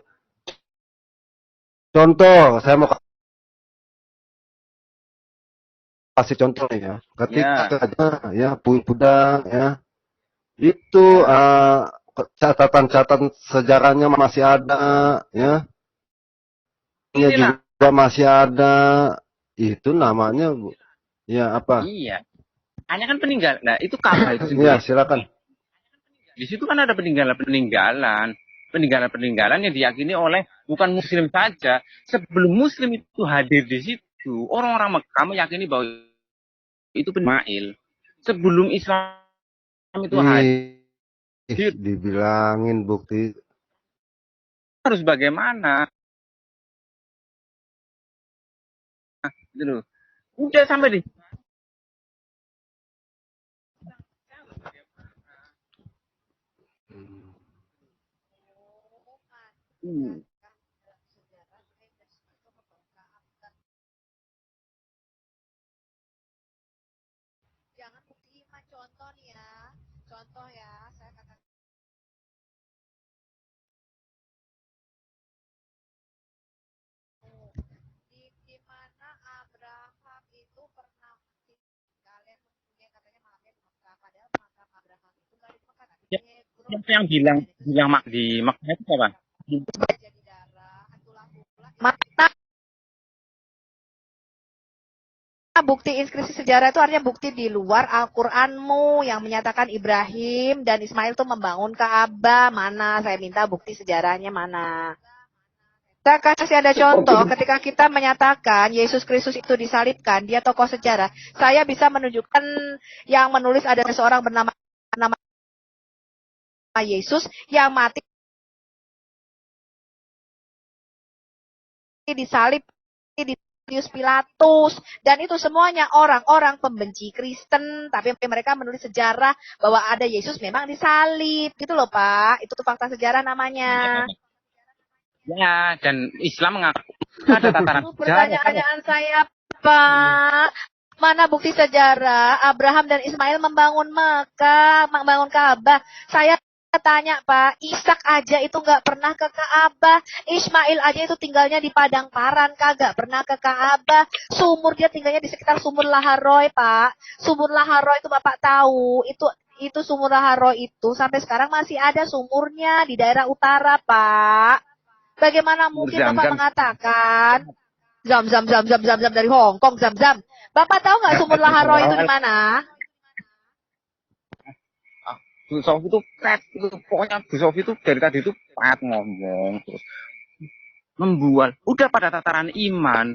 Contoh, saya mau kasih contoh nih ya. Ketika ya Buddha ya itu catatan sejarahnya masih ada ya. Ini juga masih ada. Itu namanya ya apa? Iya. Hanya kan peninggalan. Nah, itu Ka'bah itu sendiri. Iya, silakan. Di situ kan ada peninggalan yang diyakini oleh bukan Muslim saja. Sebelum Muslim itu hadir di situ, orang-orang Mekah meyakini bahwa itu Ismail. Sebelum Islam itu hadir, dibilangin bukti. Harus bagaimana? Gitu. Udah sampai di Jangan bukti iman, contoh nih ya. Contoh ya, saya katakan di mana Abraham itu pernah kalian mempunyai katanya makamnya di Mekah, padahal makam Abraham itu nggak di Mekah, tapi di Hebron. Siapa yang bilang di Mekah itu siapa? Jadi darah, mana bukti inskripsi sejarah itu artinya bukti di luar Al-Quranmu yang menyatakan Ibrahim dan Ismail itu membangun Ka'bah. Mana? Saya minta bukti sejarahnya mana? Saya kasih ada contoh, ketika kita menyatakan Yesus Kristus itu disalibkan, dia tokoh sejarah. Saya bisa menunjukkan yang menulis ada seorang bernama Yesus yang mati disalib di Pontius Pilatus, dan itu semuanya orang-orang pembenci Kristen, tapi mereka menulis sejarah bahwa ada Yesus memang disalib, gitu loh Pak. Itu tuh fakta sejarah namanya. Ya, dan Islam mengaku ada tataran sejarah. Pertanyaan saya, Pak, mana bukti sejarah Abraham dan Ismail membangun Mekah, membangun Ka'bah? Saya tanya Pak, Ishak aja itu nggak pernah ke Ka'bah, Ismail aja itu tinggalnya di Padang Paran, kagak pernah ke Ka'bah. Sumur dia tinggalnya di sekitar Sumur Laharoy Pak. Sumur Laharoy itu Bapak tahu, itu itu sumur Laharo itu sampai sekarang masih ada sumurnya di daerah utara, Pak. Bagaimana mungkin Bapak mengatakan zam dari Hong Kong zam. Bapak tahu nggak sumur Laharo itu di mana? Bu Sofi itu pokoknya Bu Sofi itu dari tadi itu pat ngomong terus membual. Udah pada tataran iman.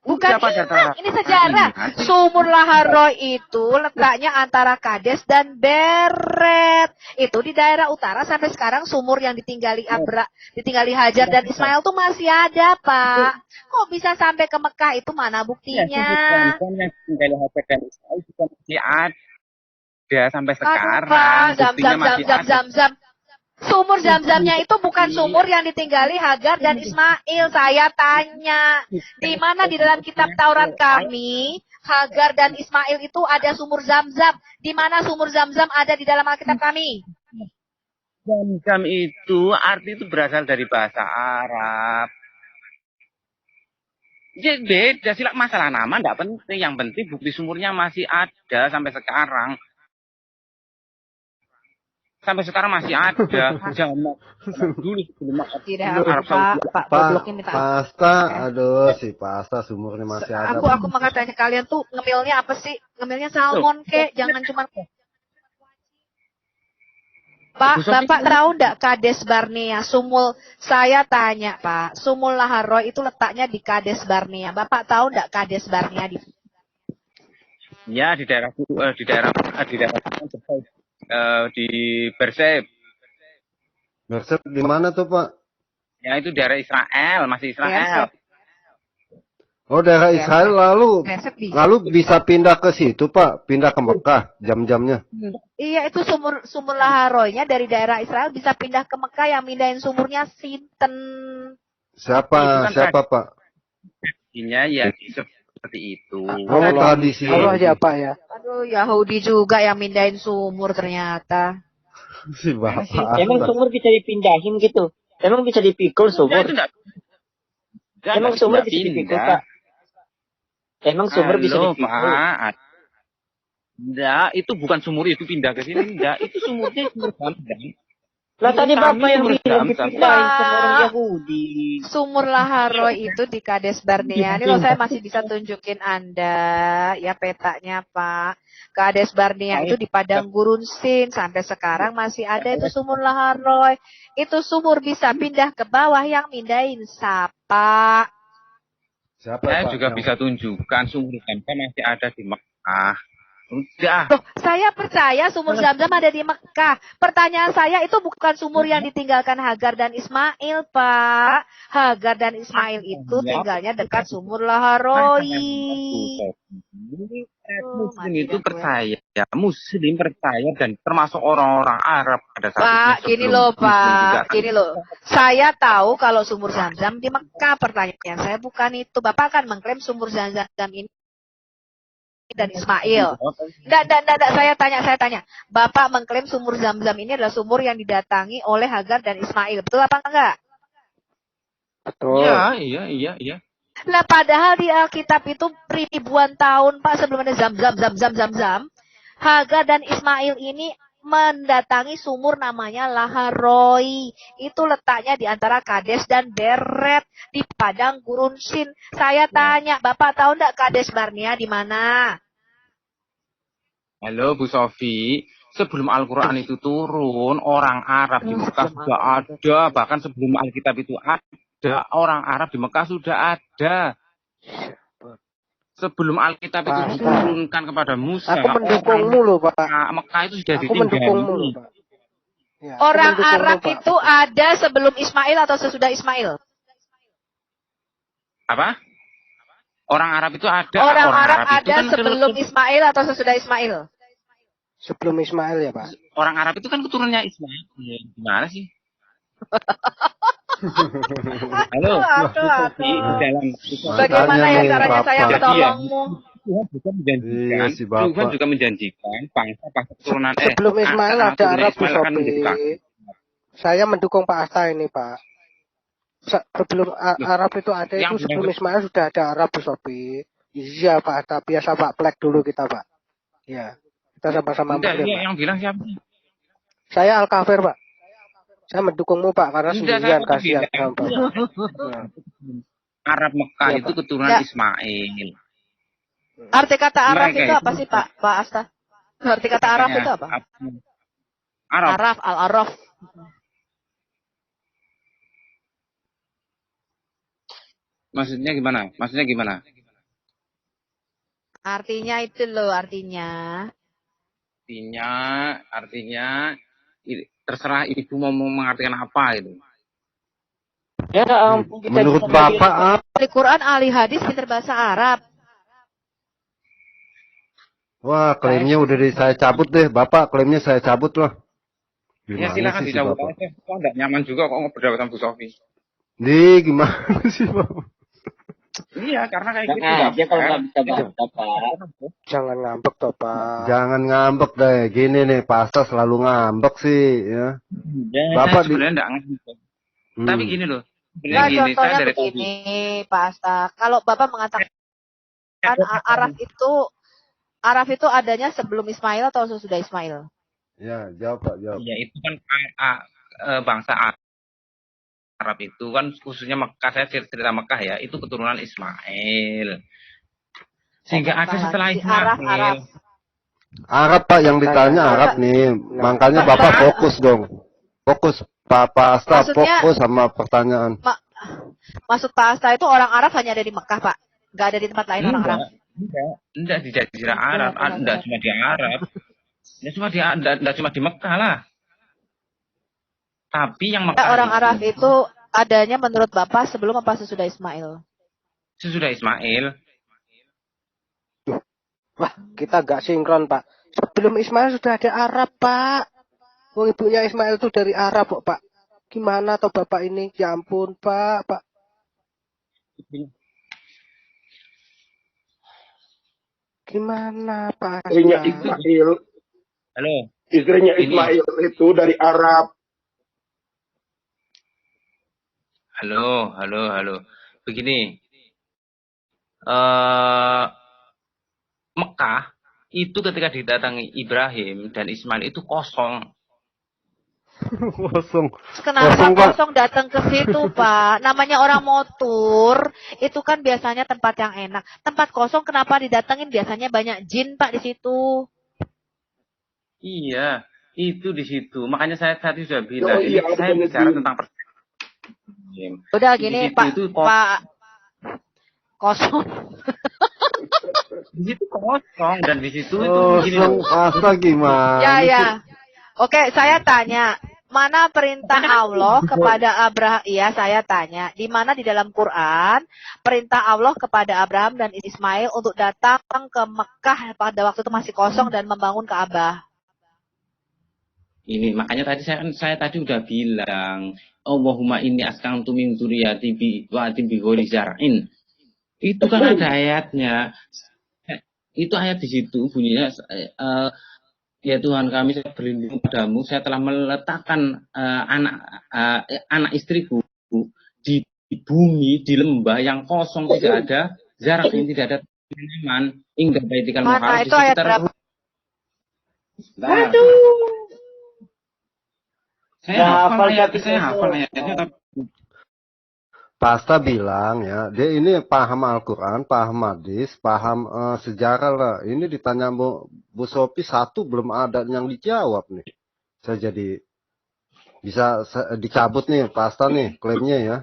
Bukan iman, ini sejarah. Sumur Laharo itu letaknya antara Kades dan Beret. Itu di daerah utara sampai sekarang sumur yang ditinggali Hajar dan Ismail tuh masih ada, Pak. Kok bisa sampai ke Mekah itu mana buktinya? Yang ditinggali Hajar dan Ismail juga masih ada sampai sekarang. Pak, zam. Sumur Zam-Zamnya itu bukan sumur yang ditinggali Hajar dan Ismail. Saya tanya, di mana di dalam kitab Taurat kami, Hajar dan Ismail itu ada sumur Zam-Zam. Di mana sumur Zam-Zam ada di dalam Alkitab kami? Zam-Zam itu arti itu berasal dari bahasa Arab. Jadi beda sih, masalah nama enggak penting. Yang penting bukti sumurnya masih ada sampai sekarang. Sampai sekarang masih ada. Jangan dulu sebelum Pak Gobloknya minta pasta, aduh si pasta sumurnya masih ada. Aku makanya kalian tuh ngemilnya apa sih? Ngemilnya salmon kek, jangan cuma Pak, Bapak tahu enggak Kades Barnea? Saya tanya, Pak. Sumur Laharo itu letaknya di Kades Barnea. Bapak tahu enggak Kades Barnea di? Ya, di daerah di Berseb. Berseb di mana tuh, Pak? Ya, itu daerah Israel, masih Israel. Oh, daerah Israel lalu bisa pindah ke situ, Pak. Pindah ke Mekah jam-jamnya. Iya, itu sumur Laharoynya dari daerah Israel bisa pindah ke Mekah. Yang mindahin sumurnya sinten. Siapa, Pak? Iya, ya seperti itu. Oh, tradisi. Allah ya, Pak ya. Aduh, Yahudi juga yang mindahin sumur ternyata. Si Bapak. Emang sumur bisa dipindahin gitu? Emang bisa dipikul sumur? Emang sumur bisa dipikul, Pak? Emang sumur bisa dipikul? Pak. Enggak, itu bukan sumur itu pindah ke sini, enggak. Itu sumurnya sumur Zam-Zam. Lah tadi Bapak yang bilang dipindahin sama orang Yahudi. Sumur Laharo itu di Kades Barnea. Ini loh saya masih bisa tunjukin Anda ya petanya, Pak. Kades Barnea itu di padang gurun Sin. Sampai sekarang masih ada itu sumur Laharo. Itu sumur bisa pindah ke bawah, yang mindahin siapa? Saya juga bisa tunjukkan sumur Zam-Zam masih ada di Mekah. Udah. Loh, saya percaya sumur Zam-Zam ada di Mekah. Pertanyaan saya itu bukan sumur yang ditinggalkan Hagar dan Ismail, Pak. Hagar dan Ismail itu tinggalnya dekat sumur Laharoi. Muslim itu percaya, Muslim percaya, dan termasuk orang-orang Arab pada saat Pak, itu. gini loh, Pak. Gini loh. Saya tahu kalau sumur Zam-Zam di Mekah. Pertanyaan saya bukan itu. Bapak kan mengklaim sumur Zam-Zam ini dan Ismail. Enggak, saya tanya. Bapak mengklaim sumur Zam-Zam ini adalah sumur yang didatangi oleh Hagar dan Ismail. Betul apa enggak? Betul. Iya. Nah, padahal di Alkitab itu ribuan tahun, Pak, sebelum ada Zam-Zam, Hagar dan Ismail ini mendatangi sumur namanya Laharoi. Itu letaknya di antara Kades dan Beret di padang gurun Sin. Saya tanya, Bapak tahu enggak Kades Barnea di mana? Halo Bu Sofi, sebelum Al-Quran itu turun, orang Arab di Mekah sudah ada. Bahkan sebelum Alkitab itu ada, orang Arab di Mekah sudah ada. Sebelum Alkitab itu diturunkan kepada Musa, aku mendukungmu loh, Pak. Mekah itu sudah ditinggali. Aku mendukungmu loh, Pak. Ya, orang Arab itu ada sebelum Ismail atau sesudah Ismail? Apa? Orang Arab itu ada. Orang Arab ada kan sebelum Ismail atau sesudah Ismail? Sebelum Ismail ya, Pak. Orang Arab itu kan keturunannya Ismail. Gimana sih? Halo. Bagaimana ya caranya saya menolongmu? Tuhan juga menjanjikan bangsa keturunan sebelum Ismail ada Arab Bu Sofi. Saya mendukung Pak Asta ini, Pak. Sebelum Arab itu ada itu sebelum Ismail sudah ada Arab Bu Sofi. Iya Pak Asta, biasa Pak plek dulu kita, Pak. Ya. Kita sama-sama Enggak, Muslim. dia yang bilang siapa? Saya Al-Kafir, Pak. Saya mendukungmu, Pak, karena Enggak, sendirian saya kasihan bilang. sama Bapak. Arab Mekah Iya, itu Pak. keturunan Ya. Ismail. Arti kata Araf Mereka itu apa sih, Pak Asta? Arti kata Araf itu apa? Arab. Araf, Al-Araf. Maksudnya gimana? Maksudnya gimana? Artinya itu loh, artinya. Artinya terserah ibu mau mengartikan apa itu. Ya ampun, kita Menurut bisa Bapak apa? Ahli Quran, ahli hadis, pinter bahasa Arab. Wah, klaimnya udah saya cabut deh. Bapak, klaimnya saya cabut loh. Ya Gimana silakan sih si dicabut Bapak? aja. Kok enggak nyaman juga kok ngobrol sama Bu Sofi. Nih, gimana sih Bapak? Iya, karena kayak gitu. Jangan aja kalau fair. nggak bisa baca, Pak. Jangan ngambek, toh, Pak. Jangan ngambek deh. Gini nih, Pak Asta selalu ngambek sih. Ya. Bapak Saya sebenarnya enggak ngerti. Tapi gini loh. Nah, Sebenarnya gini, saya contohnya dari tadi. begini, Pak Asta. Kalau Bapak mengatakan Araf itu adanya sebelum Ismail atau sesudah Ismail? Ya, jawab Pak, jawab. Ya itu kan bangsa Arab itu kan khususnya Mekah, saya cerita Mekah ya, itu keturunan Ismail. Sehingga ada setelah Ismail. Arab Pak, yang ditanya Arab nih. Makanya Bapak fokus dong. Fokus Pak Asta, Maksudnya- fokus sama pertanyaan. Maksud Pak Asta itu orang Arab hanya ada di Mekah, Pak? Nggak ada di tempat lain orang Arab? Enggak di Jazirah Arab, enggak cuma di Arab. Enggak cuma di Mekah lah. Tapi yang Mekah Orang itu, Arab itu adanya menurut Bapak sebelum apa sesudah Ismail? sesudah Ismail. Wah, kita gak sinkron, Pak. Sebelum Ismail sudah ada Arab, Pak. Wong ibunya Ismail itu dari Arab kok, Pak. Gimana toh Bapak ini? Ya ampun, Pak. Gimana, Pak? Istrinya Ismail. Halo. Istrinya Ini. Ismail itu dari Arab. Halo. Begini. Mekah itu ketika didatangi Ibrahim dan Ismail itu kosong. Kosong. Kenapa Kosong, Pak. kosong datang ke situ, Pak? Namanya orang mau tur, itu kan biasanya tempat yang enak. Tempat kosong kenapa didatengin? Biasanya banyak jin, Pak, di situ. Iya, itu di situ. Makanya saya tadi sudah bilang, Oh, iya, ini saya benar, bicara Jin. tentang Udah Di gini, situ Pak. itu Pak kosong. di situ kosong dan di situ itu begini Kosong loh. Asta gimana? Ya. Oke, saya tanya. Mana perintah Allah kepada Abraham? Iya, saya tanya. Di mana di dalam Quran perintah Allah kepada Abraham dan Ismail untuk datang ke Mekah pada waktu itu masih kosong dan membangun Ka'bah? Ini makanya tadi saya tadi udah bilang, Allahumma inni askantu min dzurriyyati bi wa'din bi ghairi zar'in. Itu kan ada ayatnya. Itu ayat di situ bunyinya ya Tuhan kami, saya berlindung padamu, saya telah meletakkan anak istriku di bumi, di lembah yang kosong, tidak ada jarak, tidak ada tanaman, hingga baitikal Mana muharram itu ayat berapa? Saya hafal ayatnya, tapi Pasta bilang ya, dia ini paham Al-Quran, paham hadis, paham sejarah lah. Ini ditanya Bu Sophie satu belum ada yang dijawab nih. Saya jadi bisa dicabut nih Pasta nih klaimnya ya.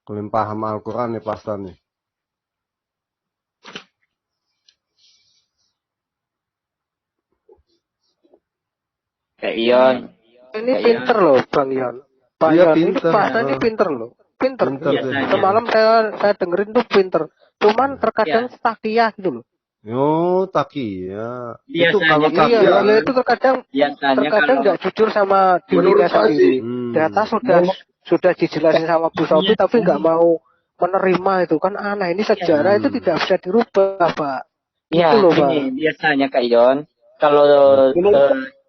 Klaim paham Al-Quran nih Pasta nih. Kayak Ion. Ini pinter loh, Bang Ion. Pak Iya, Ion, ini pinter. Pasta ini pinter loh. Pinter. Pinter. Semalam saya dengerin tuh pinter. Cuman terkadang takiyah gitu loh. Oh, Takia. Biasanya Itu kalau kan Iya, Takia. kalau itu terkadang Biasanya nggak jujur sama dirinya Menurut saya sendiri. sih, Data sudah dijelasin sama Bu Sophie tapi nggak mau menerima itu kan aneh. Ini sejarah itu tidak bisa dirubah, Pak. Ya, Itu loh, Pak. ini biasanya Kak Ion, kalau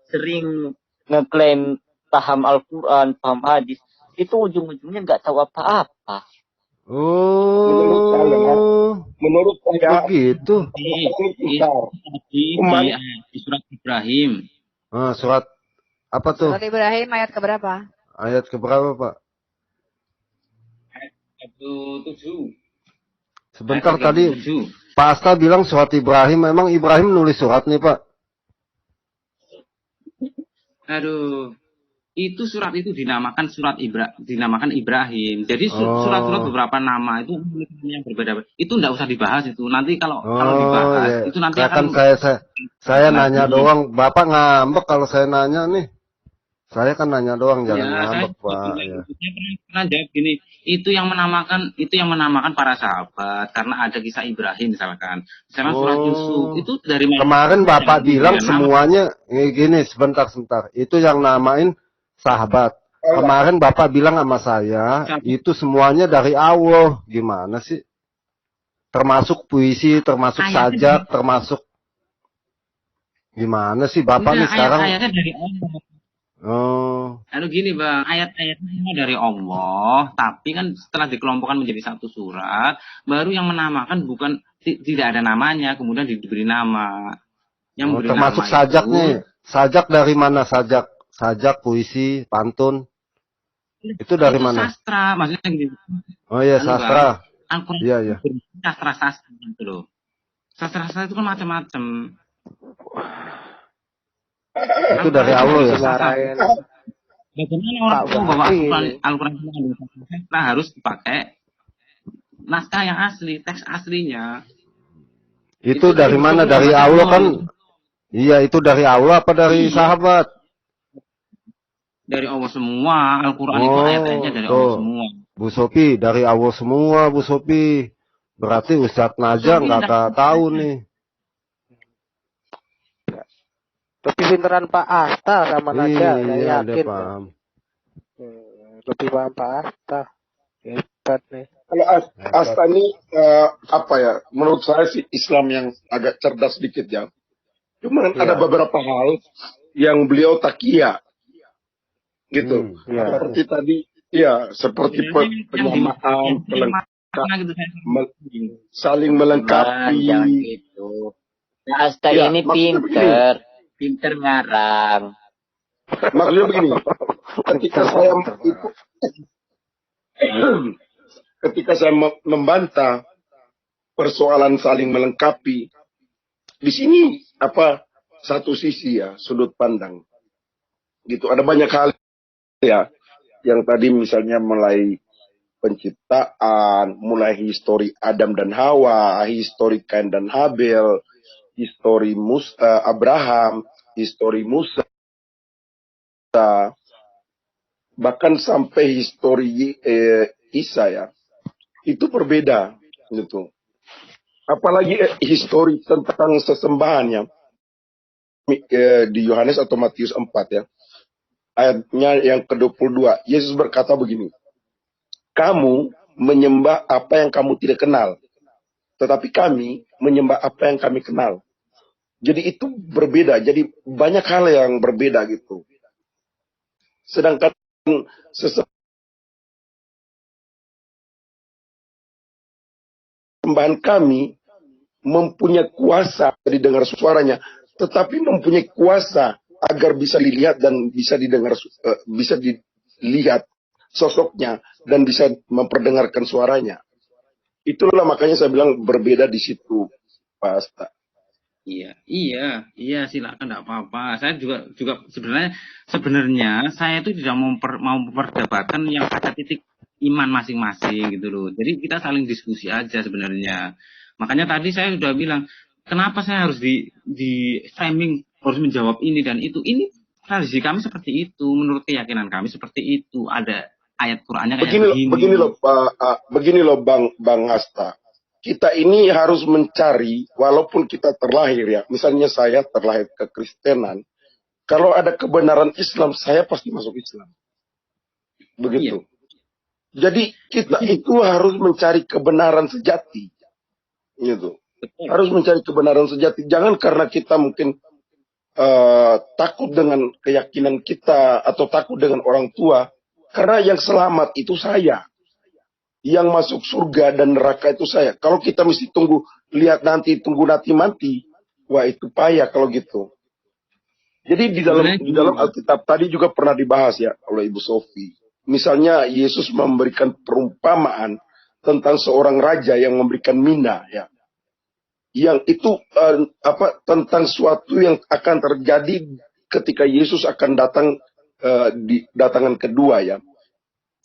sering ngeklaim paham Al-Quran, paham hadis, itu ujung-ujungnya nggak tahu apa-apa. Menurut saya begitu. Di surat Ibrahim. Surat apa tuh? Surat Ibrahim ayat keberapa? Ayat keberapa, Pak? Ayat 7. Sebentar tadi Pak Asta bilang surat Ibrahim. Memang Ibrahim nulis surat nih, Pak? Aduh, itu surat itu dinamakan dinamakan Ibrahim. Jadi surat-surat beberapa nama itu yang berbeda. Itu enggak usah dibahas itu. Nanti kalau dibahas itu nanti akan saya nanya doang. Bapak ngambek kalau saya nanya nih. Saya kan nanya doang, jangan ngambek, Pak. Saya pernah jawab gini, itu yang menamakan para sahabat karena ada kisah Ibrahim misalkan. Misalkan surat Yusuf itu dari mana? Kemarin Bapak bilang semuanya gini, sebentar. Itu yang namain sahabat. Kemarin Bapak bilang sama saya, itu semuanya dari Allah. Gimana sih? Termasuk puisi, termasuk sajak, termasuk gimana sih Bapak nih sekarang? Ayatnya dari Allah. Gini Bang, ayat-ayatnya dari Allah, tapi kan setelah dikelompokkan menjadi satu surat, baru yang menamakan tidak ada namanya, kemudian diberi nama. Yang termasuk nama sajak itu, nih, sajak dari mana sajak? Sajak, puisi, pantun, itu dari mana? Sastra, maksudnya gitu. Oh iya, sastra. Iya. Sastra gitu loh. Sastra itu kan macam-macam. Itu dari Allah ya. Bagaimana orang tua bahwa Al-Quran itu harus dipakai naskah yang asli, teks aslinya. Itu dari mana? Dari Allah kan? Iya, itu dari Allah apa dari sahabat? Dari Allah semua. Al-Quran itu ayat-ayatnya dari Allah semua. Bu Sophie, dari Allah semua, Bu Sophie. Berarti Ustadz Najah nggak tahu nih. Lebih pinteran Pak Asta sama Najah, saya yakin. Paham. Lebih paham Pak Asta. Hebat nih. Kalau Asta ini apa ya? Menurut saya sih Islam yang agak cerdas sedikit ya. Cuman ada beberapa hal yang beliau takia. Gitu. Seperti tadi, seperti penyamaan, saling melengkapi. Gitu. Nah, Asta ini pinter ngarang. Maksudnya begini, ketika saya membantah persoalan saling melengkapi, di sini satu sisi ya, sudut pandang. Gitu, ada banyak hal ya, yang tadi misalnya mulai penciptaan, mulai histori Adam dan Hawa, histori Kain dan Habel, histori Abraham, histori Musa, bahkan sampai histori Isa ya, itu berbeda gitu. Apalagi histori tentang sesembahannya di Yohanes atau Matius 4 ya, ayatnya yang ke-22, Yesus berkata begini, kamu menyembah apa yang kamu tidak kenal, tetapi kami menyembah apa yang kami kenal. Jadi itu berbeda. Jadi banyak hal yang berbeda gitu. Sedangkan sesembahan kami mempunyai kuasa didengar suaranya, tetapi mempunyai kuasa agar bisa dilihat dan bisa didengar, bisa dilihat sosoknya dan bisa memperdengarkan suaranya. Itulah makanya saya bilang berbeda di situ, Pak Asta. Iya, silakan, enggak apa-apa. Saya juga sebenarnya saya itu tidak mau memperdebatkan yang pada titik iman masing-masing gitu loh. Jadi kita saling diskusi aja sebenarnya. Makanya tadi saya sudah bilang, kenapa saya harus di framing harus menjawab ini dan itu. Ini tradisi kami seperti itu, menurut keyakinan kami seperti itu. Ada ayat Qur'annya kayak begini. Begini loh Bang Asta. Kita ini harus mencari, walaupun kita terlahir ya, misalnya saya terlahir ke Kristenan, kalau ada kebenaran Islam, saya pasti masuk Islam. Begitu. Iya. Jadi kita itu harus mencari kebenaran sejati. Gitu. Harus mencari kebenaran sejati. Jangan karena kita mungkin takut dengan keyakinan kita, atau takut dengan orang tua, karena yang selamat itu saya. Yang masuk surga dan neraka itu saya. Kalau kita mesti tunggu tunggu nanti mati, wah itu payah kalau gitu. Jadi di dalam Alkitab tadi juga pernah dibahas ya oleh Ibu Sofi. Misalnya Yesus memberikan perumpamaan tentang seorang raja yang memberikan mina ya. Yang itu tentang suatu yang akan terjadi ketika Yesus akan datang di datangan kedua ya.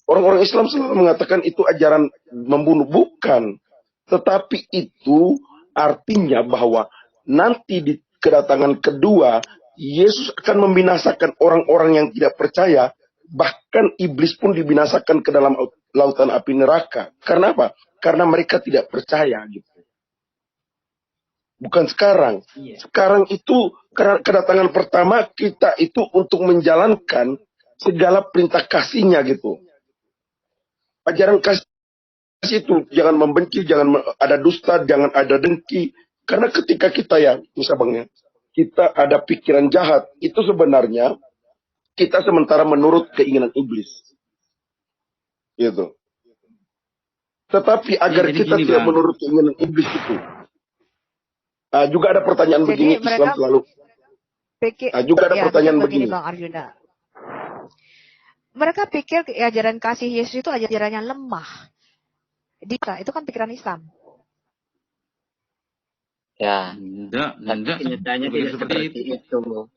Orang-orang Islam selalu mengatakan itu ajaran membunuh. Bukan. Tetapi itu artinya bahwa nanti di kedatangan kedua, Yesus akan membinasakan orang-orang yang tidak percaya. Bahkan iblis pun dibinasakan ke dalam lautan api neraka. Karena apa? Karena mereka tidak percaya gitu. Bukan sekarang. Sekarang itu kedatangan pertama kita itu untuk menjalankan segala perintah kasihnya gitu. Ajaran kasih itu jangan membenci, jangan ada dusta, jangan ada dengki. Karena ketika kita ya, misalnya kita ada pikiran jahat, itu sebenarnya kita sementara menurut keinginan iblis. Gitu. Tetapi agar kita tidak menurut keinginan iblis itu. Juga ada pertanyaan begini, Islam selalu. Juga ada pertanyaan begini. Bang Arjuna. Mereka pikir ajaran kasih Yesus itu ajarannya lemah. Itu kan pikiran Islam. Ya. Enggak. Kenyataannya tidak seperti itu.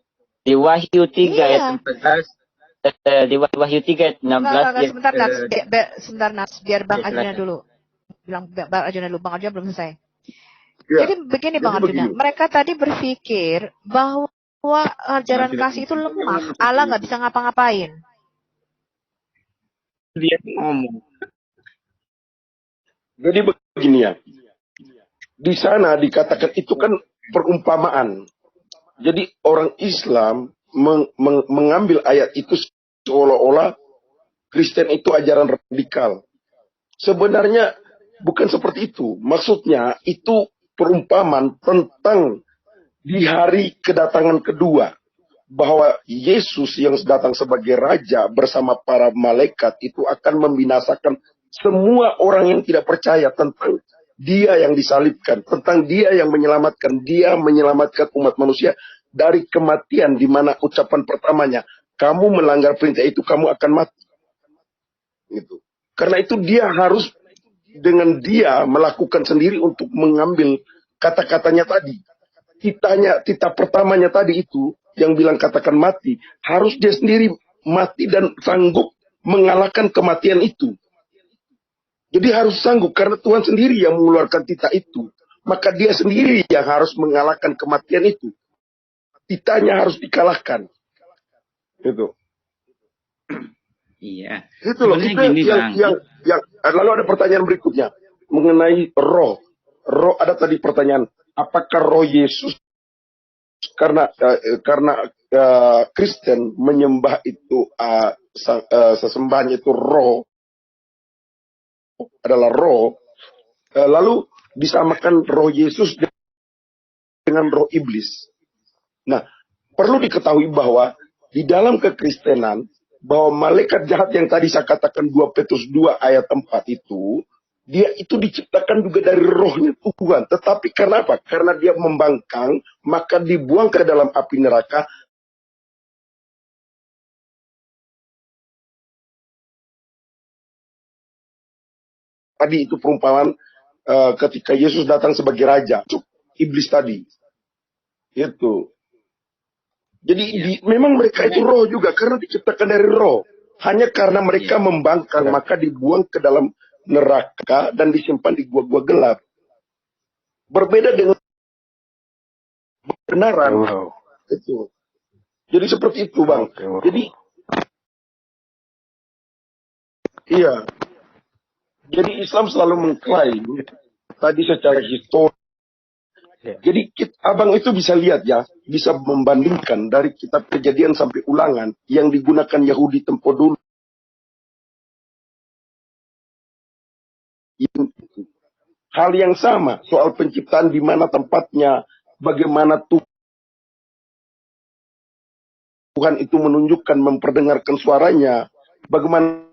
Di Wahyu 3 ayat 14, di Wahyu 3 ayat 16. Sebentar, Nats. Biar Bang Arjuna dulu. Bang Arjuna belum selesai. Ya, jadi begini Bang Arjuna. Mereka tadi berpikir bahwa ajaran kasih itu lemah. Allah nggak bisa ngapa-ngapain. Dia ngomong. Jadi begini ya. Di sana dikatakan itu kan perumpamaan. Jadi orang Islam mengambil ayat itu seolah-olah Kristen itu ajaran radikal. Sebenarnya bukan seperti itu. Maksudnya itu perumpamaan tentang di hari kedatangan kedua. Bahwa Yesus yang datang sebagai raja bersama para malaikat itu akan membinasakan semua orang yang tidak percaya tentang dia yang disalibkan, tentang dia yang menyelamatkan, dia menyelamatkan umat manusia dari kematian, di mana ucapan pertamanya, kamu melanggar perintah itu, kamu akan mati. Gitu. Karena itu dia harus dengan dia melakukan sendiri untuk mengambil kata-katanya tadi. Titah pertamanya tadi itu, yang bilang katakan mati, harus dia sendiri mati dan sanggup mengalahkan kematian itu. Jadi harus sanggup, karena Tuhan sendiri yang mengeluarkan titah itu. Maka dia sendiri yang harus mengalahkan kematian itu. Titahnya harus dikalahkan. Gitu. Iya. Itu loh, lalu ada pertanyaan berikutnya. Mengenai roh. Roh, ada tadi pertanyaan. Apakah roh Yesus karena Kristen menyembah itu sesembahan itu roh adalah roh, lalu disamakan roh Yesus dengan roh iblis. Nah, perlu diketahui bahwa di dalam kekristenan bahwa malaikat jahat yang tadi saya katakan 2 Petrus 2 ayat 4 itu, dia itu diciptakan juga dari rohnya Tuhan. Tetapi kenapa? Karena dia membangkang, maka dibuang ke dalam api neraka. Tadi itu perumpamaan ketika Yesus datang sebagai raja. Iblis tadi. Itu. Jadi memang mereka itu roh juga. Karena diciptakan dari roh. Hanya karena mereka membangkang, maka dibuang ke dalam neraka dan disimpan di gua-gua gelap. Berbeda dengan kebenaran. Itu. Jadi seperti itu, Bang. Jadi iya. Jadi Islam selalu mengklaim tadi secara historis. Jadi abang itu bisa lihat ya, bisa membandingkan dari kitab Kejadian sampai Ulangan yang digunakan Yahudi tempo dulu. Hal yang sama soal penciptaan, di mana tempatnya, bagaimana Tuhan itu menunjukkan, memperdengarkan suaranya, bagaimana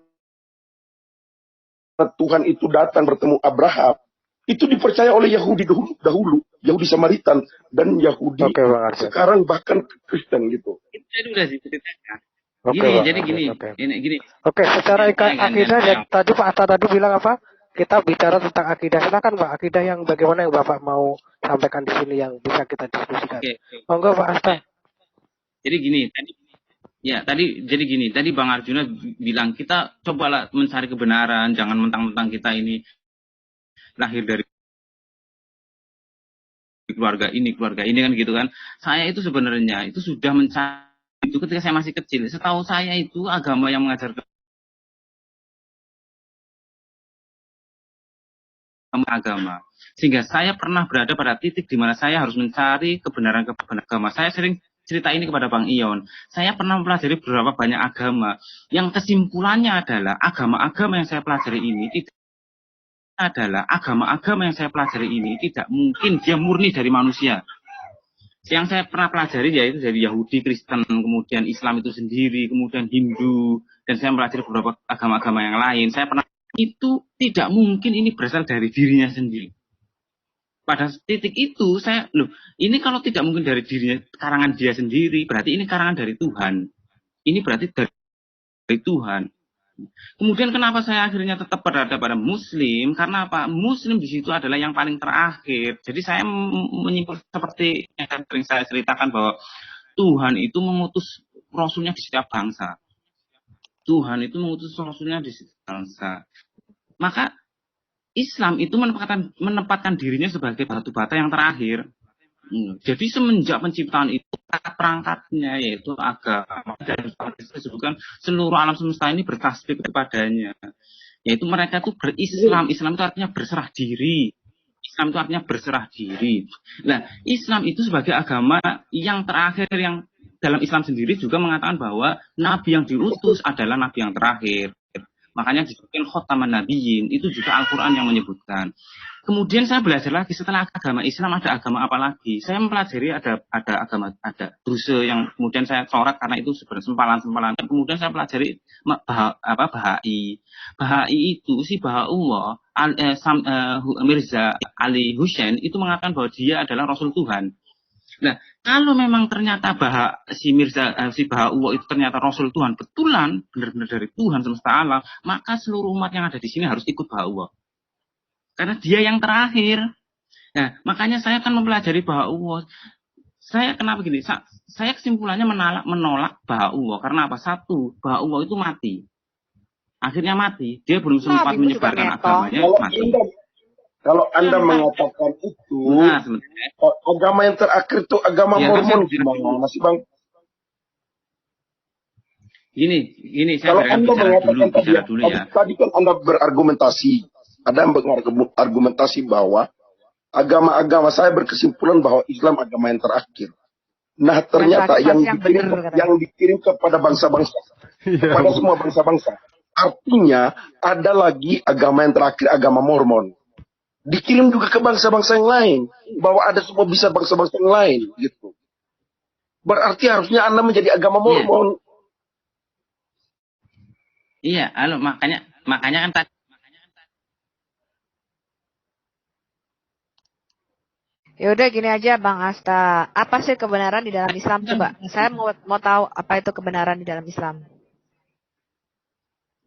Tuhan itu datang bertemu Abraham, itu dipercaya oleh Yahudi dahulu, Yahudi Samaritan dan Yahudi sekarang bahkan Kristen gitu. Itu udah diceritakan. Jadi gini. Oke, secara akidah ya, tadi Pak Atta tadi bilang apa? Kita bicara tentang akidah. Silakan Pak, akidah yang bagaimana yang Bapak mau sampaikan di sini yang bisa kita diskusikan. Monggo Pak Atta. Jadi gini, tadi Bang Arjuna bilang kita cobalah mencari kebenaran, jangan mentang-mentang kita ini lahir dari keluarga ini kan gitu kan. Saya itu sebenarnya itu sudah mencari itu ketika saya masih kecil. Setahu saya itu agama yang mengajarkan agama. Sehingga saya pernah berada pada titik di mana saya harus mencari kebenaran agama. Saya sering cerita ini kepada Bang Ion. Saya pernah mempelajari beberapa banyak agama. Yang kesimpulannya adalah agama-agama yang saya pelajari ini tidak mungkin dia murni dari manusia. Yang saya pernah pelajari yaitu dari Yahudi, Kristen, kemudian Islam itu sendiri, kemudian Hindu, dan saya mempelajari beberapa agama-agama yang lain. Saya pernah itu tidak mungkin ini berasal dari dirinya sendiri. Pada titik itu ini kalau tidak mungkin dari dirinya, karangan dia sendiri, berarti ini karangan dari Tuhan. Ini berarti dari Tuhan. Kemudian kenapa saya akhirnya tetap berada pada Muslim? Karena apa? Muslim di situ adalah yang paling terakhir. Jadi saya menyimpulkan seperti yang sering saya ceritakan bahwa Tuhan itu mengutus Rasulnya di setiap bangsa. Tuhan itu mengutus Rasulnya di setiap bangsa. Maka Islam itu menempatkan dirinya sebagai batu bata yang terakhir. Jadi semenjak penciptaan itu perangkatnya yaitu agama dan disebutkan seluruh alam semesta ini bertasbih kepadanya. Yaitu mereka itu berislam. Islam itu artinya berserah diri. Islam itu artinya berserah diri. Nah, Islam itu sebagai agama yang terakhir yang dalam Islam sendiri juga mengatakan bahwa nabi yang diutus adalah nabi yang terakhir. Makanya disebutkan khotaman nabiyyin, itu juga Al-Quran yang menyebutkan. Kemudian saya belajar lagi setelah agama Islam ada agama apa lagi? Saya mempelajari ada Druze yang kemudian saya coret karena itu sebenarnya sempalan-sempalan. Kemudian saya pelajari Bahai. Bahai itu si Bahaullah Mirza Ali Hussein itu mengatakan bahwa dia adalah Rasul Tuhan. Nah, kalau memang ternyata si Bahaullah itu ternyata Rasul Tuhan, betulan benar-benar dari Tuhan semesta alam, maka seluruh umat yang ada di sini harus ikut Bahaullah. Karena dia yang terakhir. Nah, makanya saya akan mempelajari Bahaullah. Saya kenapa gini? Saya kesimpulannya menolak Bahaullah. Karena apa? Satu, Bahaullah itu mati. Akhirnya mati. Dia belum sempat menyebarkan agamanya, mati. Kalau Anda mengatakan itu, agama yang terakhir itu agama Mormon gimana, Mas Bang? Gini, saya kalau Anda mengatakan dulu ya. Tadi kan Anda berargumentasi, bahwa agama-agama saya berkesimpulan bahwa Islam agama yang terakhir. Nah, ternyata yang dikirim kepada bangsa-bangsa, kepada semua bangsa-bangsa. Artinya ada lagi agama yang terakhir, agama Mormon. Dikirim juga ke bangsa-bangsa yang lain, bahwa ada semua bisa bangsa-bangsa yang lain gitu. Berarti harusnya Anda menjadi agama Mormon. Iya, makanya kan Ya udah gini aja Bang Asta, apa sih kebenaran di dalam Islam coba? Saya mau tahu apa itu kebenaran di dalam Islam.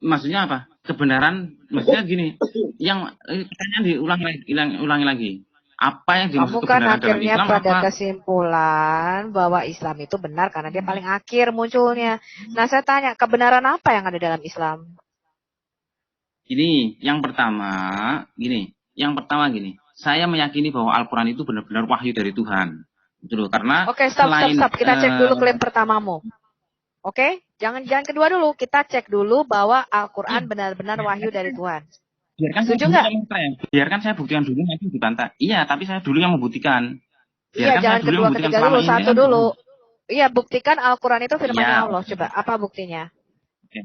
Maksudnya apa? Kebenaran, maksudnya gini, yang pertanyaan diulangi lagi. Apa yang dimaksud kebenaran dalam Islam? Kamu kan akhirnya pada kesimpulan bahwa Islam itu benar karena dia paling akhir munculnya. Nah, saya tanya, kebenaran apa yang ada dalam Islam? Yang pertama gini. Saya meyakini bahwa Al-Quran itu benar-benar wahyu dari Tuhan. Betul, karena Oke, stop. Kita cek dulu klaim pertamamu. Oke, jangan kedua dulu. Kita cek dulu bahwa Al-Quran benar-benar wahyu dari Tuhan. Biarkan saya buktikan dulu nanti dibantah. Iya, tapi saya dulu yang membuktikan. Iya, jangan kedua, ketiga dulu, satu dulu. Iya, buktikan Al-Quran itu firman Allah. Coba, apa buktinya? Oke.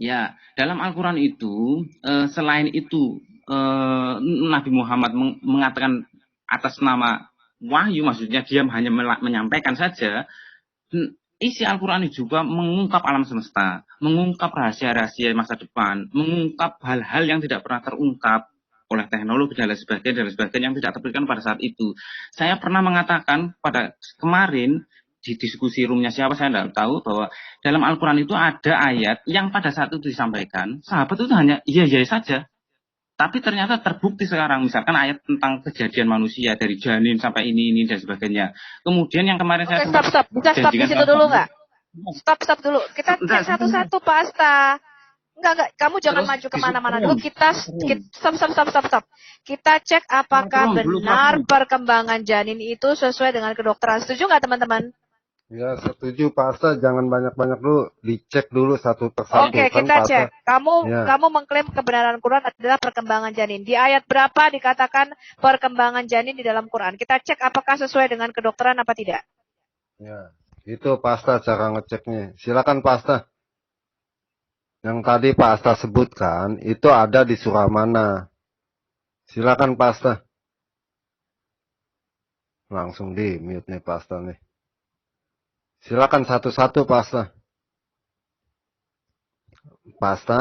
Ya, dalam Al-Quran itu, selain itu, Nabi Muhammad mengatakan atas nama wahyu, maksudnya dia hanya menyampaikan saja. isi Al-Quran juga mengungkap alam semesta, mengungkap rahasia-rahasia masa depan, mengungkap hal-hal yang tidak pernah terungkap oleh teknologi dan lain sebagainya yang tidak terpikirkan pada saat itu. Saya pernah mengatakan pada kemarin di diskusi roomnya siapa saya tidak tahu, bahwa dalam Al-Quran itu ada ayat yang pada saat itu disampaikan, sahabat itu hanya iya saja. Tapi ternyata terbukti sekarang, misalkan ayat tentang kejadian manusia dari janin sampai ini dan sebagainya. Kemudian yang kemarin saya stop. Bisa stop di situ dulu nggak? Stop dulu. Kita cek satu-satu Pak Asta. Enggak. Kamu jangan maju kemana-mana dulu. Kita stop. Kita cek apakah benar perkembangan janin itu sesuai dengan kedokteran. Setuju nggak teman-teman? Ya, setuju Pak Asta, jangan banyak-banyak dulu, dicek dulu satu persatu. Oke, kita cek. Kamu mengklaim kebenaran Quran adalah perkembangan janin. Di ayat berapa dikatakan perkembangan janin di dalam Quran? Kita cek apakah sesuai dengan kedokteran apa tidak. Ya, itu Pak Asta cara ngeceknya. Silakan Pak Asta. Yang tadi Pak Asta sebutkan, itu ada di surah mana? Silakan Pak Asta. Langsung di mute nih Pak Asta nih. Silakan satu-satu Pak Asta. Pak Asta.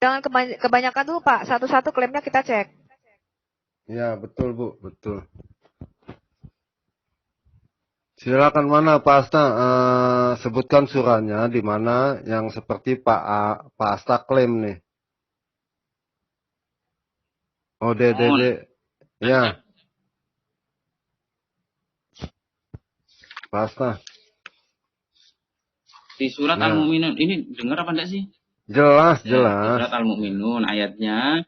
Jangan kebanyakan dulu Pak. Satu-satu klaimnya kita cek. Ya, betul Bu, betul. Silakan mana Pak Asta, sebutkan surahnya di mana yang seperti Pak Asta klaim nih. Oh, Dede. Ya. Pak Asta. Di surat Al-Mu'minun ini dengar apa enggak sih? Jelas. Surat Al-Mu'minun ayatnya.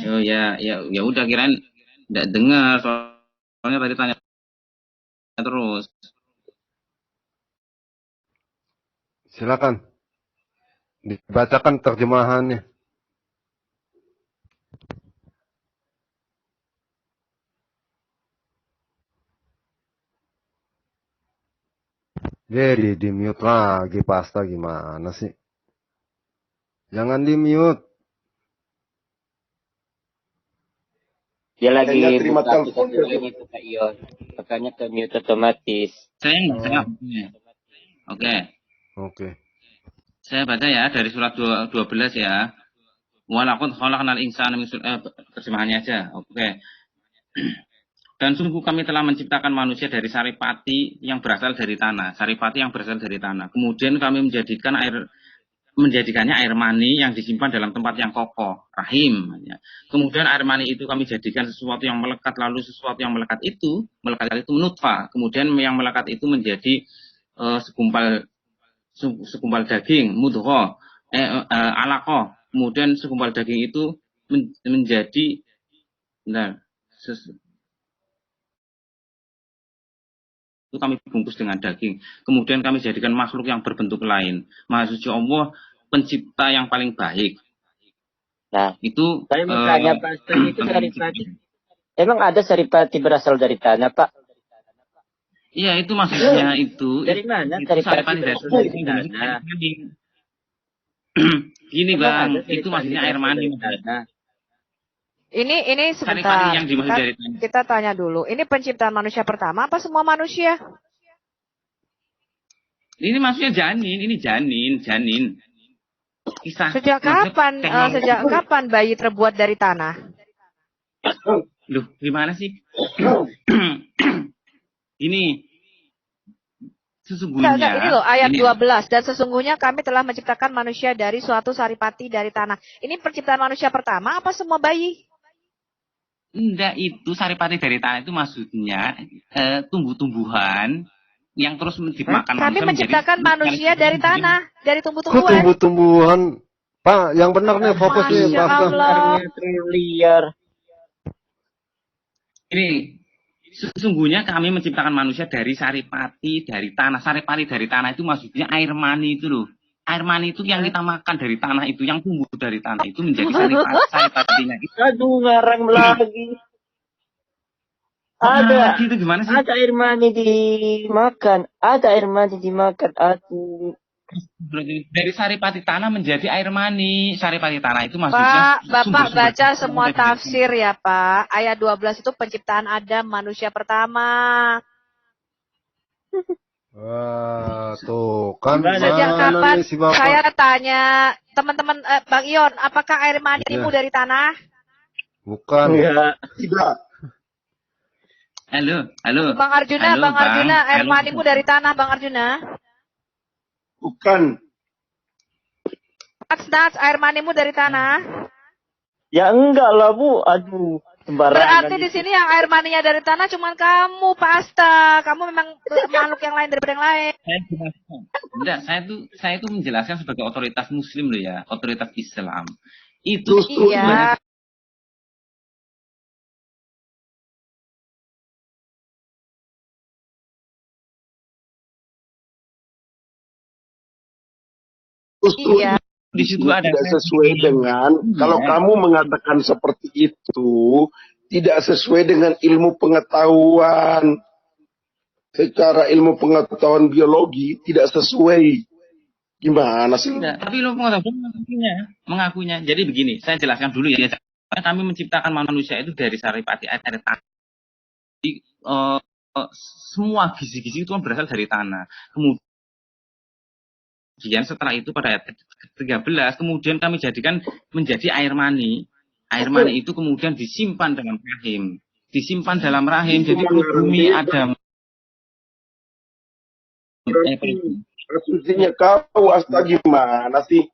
Oh ya udah kirain enggak dengar, soalnya tadi tanya terus. Silakan. Dibacakan terjemahannya. Jadi di mute lagi Pasta gimana sih? Jangan di mute. Dia lagi terima telepon itu Kak Ion. Makanya ke mute otomatis. Saya Oke. Saya baca ya dari surat 12 ya. Walaqad khalaqnal insana min terjemahannya aja. Oke. Dan sungguh kami telah menciptakan manusia dari saripati yang berasal dari tanah. Kemudian kami menjadikannya air mani yang disimpan dalam tempat yang kokoh, rahim. Kemudian air mani itu kami jadikan sesuatu yang melekat, lalu sesuatu yang melekat itu nutfah. Kemudian yang melekat itu menjadi segumpal daging, mudghah, alaqah. Kemudian segumpal daging itu menjadi itu kami bungkus dengan daging. Kemudian kami jadikan makhluk yang berbentuk lain. Maha suci Allah, pencipta yang paling baik. Nah, itu saya mau tanya Pak, itu saripati. Emang ada saripati berasal dari tanah, Pak? Iya, itu maksudnya itu. Dari mana saripati berasal dari tanah? Gini Bang, itu maksudnya air mani. Ini sebentar, kita tanya dulu. Ini penciptaan manusia pertama apa semua manusia? Ini maksudnya janin. Kisah. Sejak kapan bayi terbuat dari tanah? Loh, gimana sih? Ini sesungguhnya. Ini loh ayat 12. Dan sesungguhnya kami telah menciptakan manusia dari suatu saripati dari tanah. Ini penciptaan manusia pertama apa semua bayi? Enggak, itu saripati dari tanah itu maksudnya tumbuh-tumbuhan yang terus dimakan. Kami menciptakan manusia dari tanah, dari tumbuh-tumbuhan. Kok tumbuh-tumbuhan? Pak, yang benar nih fokusnya Pak. Liar. Ini sesungguhnya kami menciptakan manusia dari saripati dari tanah. Saripati dari tanah itu maksudnya air mani itu loh. Air mani itu yang kita makan dari tanah itu, yang tumbuh dari tanah itu menjadi saripatinya. Aduh, ngarang lagi. Ada. Itu gimana sih? Ada air mani dimakan. Aduh, Dari saripati tanah menjadi air mani. Saripati tanah itu maksudnya Pak, Bapak baca semua tafsir ya Pak. Ayat 12 itu penciptaan Adam, manusia pertama. Wah, tuh kan Sejak mana kapan nih si Bapak? saya tanya teman-teman Bang Ion, apakah air manimu dari tanah? Bukan. Enggak. Tidak. Halo. Bang Arjuna, Halo, Bang Arjuna, air Halo. manimu dari tanah, Bang Arjuna? Bukan. Nats, air manimu dari tanah? Ya enggak lah Bu, aduh. Sembarangan. Berarti di sini yang air maninya dari tanah cuman kamu, Pak Asta. Kamu memang makhluk yang lain daripada yang lain. Enggak, saya itu menjelaskan sebagai otoritas muslim loh ya, otoritas Islam. Itu iya. Iya. Di situ ada tidak sesuai dengan kalau kamu mengatakan seperti itu tidak sesuai dengan ilmu pengetahuan. Secara ilmu pengetahuan biologi tidak sesuai. Gimana sih? Tidak, tapi ilmu pengetahuan mengakuinya. Jadi begini, saya jelaskan dulu ya. Kami menciptakan manusia itu dari saripati air tanah. Jadi, semua gizi-gizi itu kan berasal dari tanah. Kemudian setelah itu pada ayat 13, kemudian kami jadikan menjadi air mani. Air mani itu kemudian disimpan dalam rahim. Disimpan dalam rahim, jadi bumi Adam. Asumsinya kau Asta gimana sih?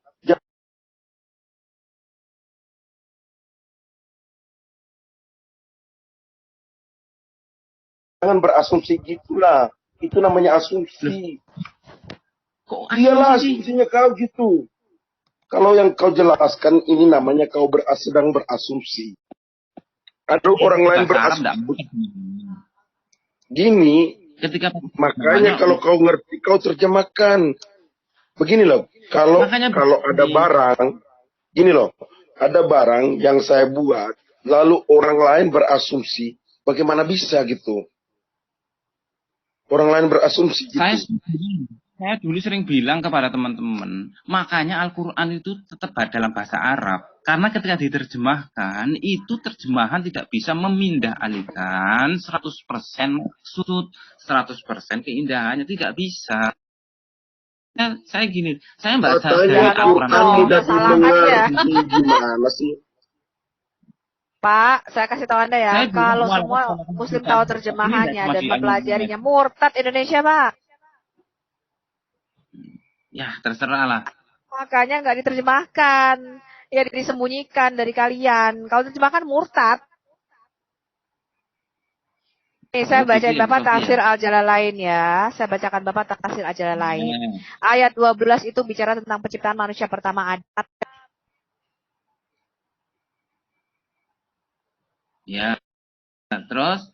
Jangan berasumsi gitulah. Itu namanya asumsi. Kok iyalah asumsinya kau gitu. Kalau yang kau jelaskan ini namanya kau sedang berasumsi. Ada orang lain berasumsi. Gini, makanya kalau kau ngerti kau terjemahkan. Begini loh, kalau ada barang, gini loh, ada barang yang saya buat, lalu orang lain berasumsi, bagaimana bisa gitu? Orang lain berasumsi gitu. Saya dulu sering bilang kepada teman-teman, makanya Al-Quran itu tetap dalam bahasa Arab. Karena ketika diterjemahkan, itu terjemahan tidak bisa memindah alihkan 100% maksud, 100% keindahannya, tidak bisa. Saya gini, saya baca dari Al-Quran mudah dimengerti gimana sih? Pak, saya kasih tahu Anda ya, kalau semua muslim tahu terjemahannya dan mempelajarinya, murtad Indonesia, Pak. Ya, terserah lah. Makanya nggak diterjemahkan. Ya disembunyikan dari kalian. Kalau terjemahkan murtad. Nih, saya bacain Bapak tafsir Al-Jalalain ya. Saya bacakan Bapak tafsir Al-Jalalain. Ayat 12 itu bicara tentang penciptaan manusia pertama Adam. Ya, terus?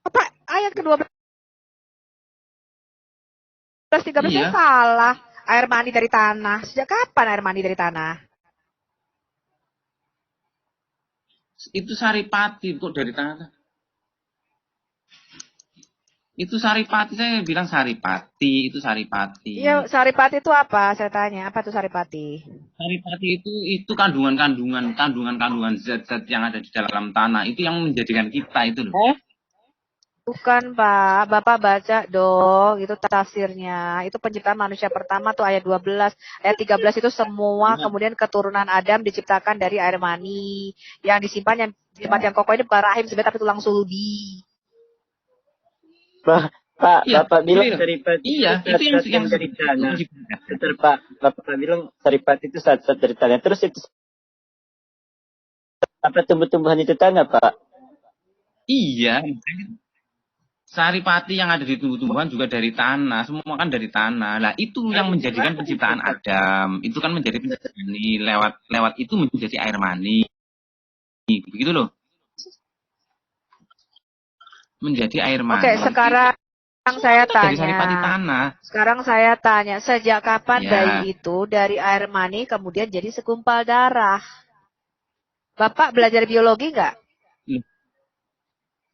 Apa ayat ke-12 13 salah. Air mani dari tanah. Sejak kapan air mani dari tanah? Itu saripati kok dari tanah. Itu saripati, saya bilang saripati, itu saripati. Iya, saripati itu apa? Saya tanya, apa itu saripati? Saripati itu kandungan zat-zat yang ada di dalam tanah, itu yang menjadikan kita itu loh. Bukan Pak, Bapak baca dong, itu tafsirnya. Itu penciptaan manusia pertama tuh ayat 12. Ayat 13 itu semua kemudian keturunan Adam diciptakan dari air mani. Yang disimpan yang di tempat yang kokoh ini bukan rahim sebenarnya tapi tulang sulbi. Pak, Bapak bilang saripati itu yang dari tanah. Betul Pak, Bapak bilang saripati itu zat-zat dari tanah. Terus itu apa tumbuh-tumbuhan itu tanah Pak? Iya. Saripati yang ada di tumbuh-tumbuhan juga dari tanah, semua kan dari tanah. Lah itu yang menjadikan penciptaan Adam. Itu kan menjadi penciptaan ini lewat itu menjadi air mani. Begitu loh. Menjadi air mani. Oke, sekarang saya tanya. Dari saripati tanah. Sekarang saya tanya, sejak kapan bayi itu dari air mani kemudian jadi segumpal darah? Bapak belajar biologi nggak?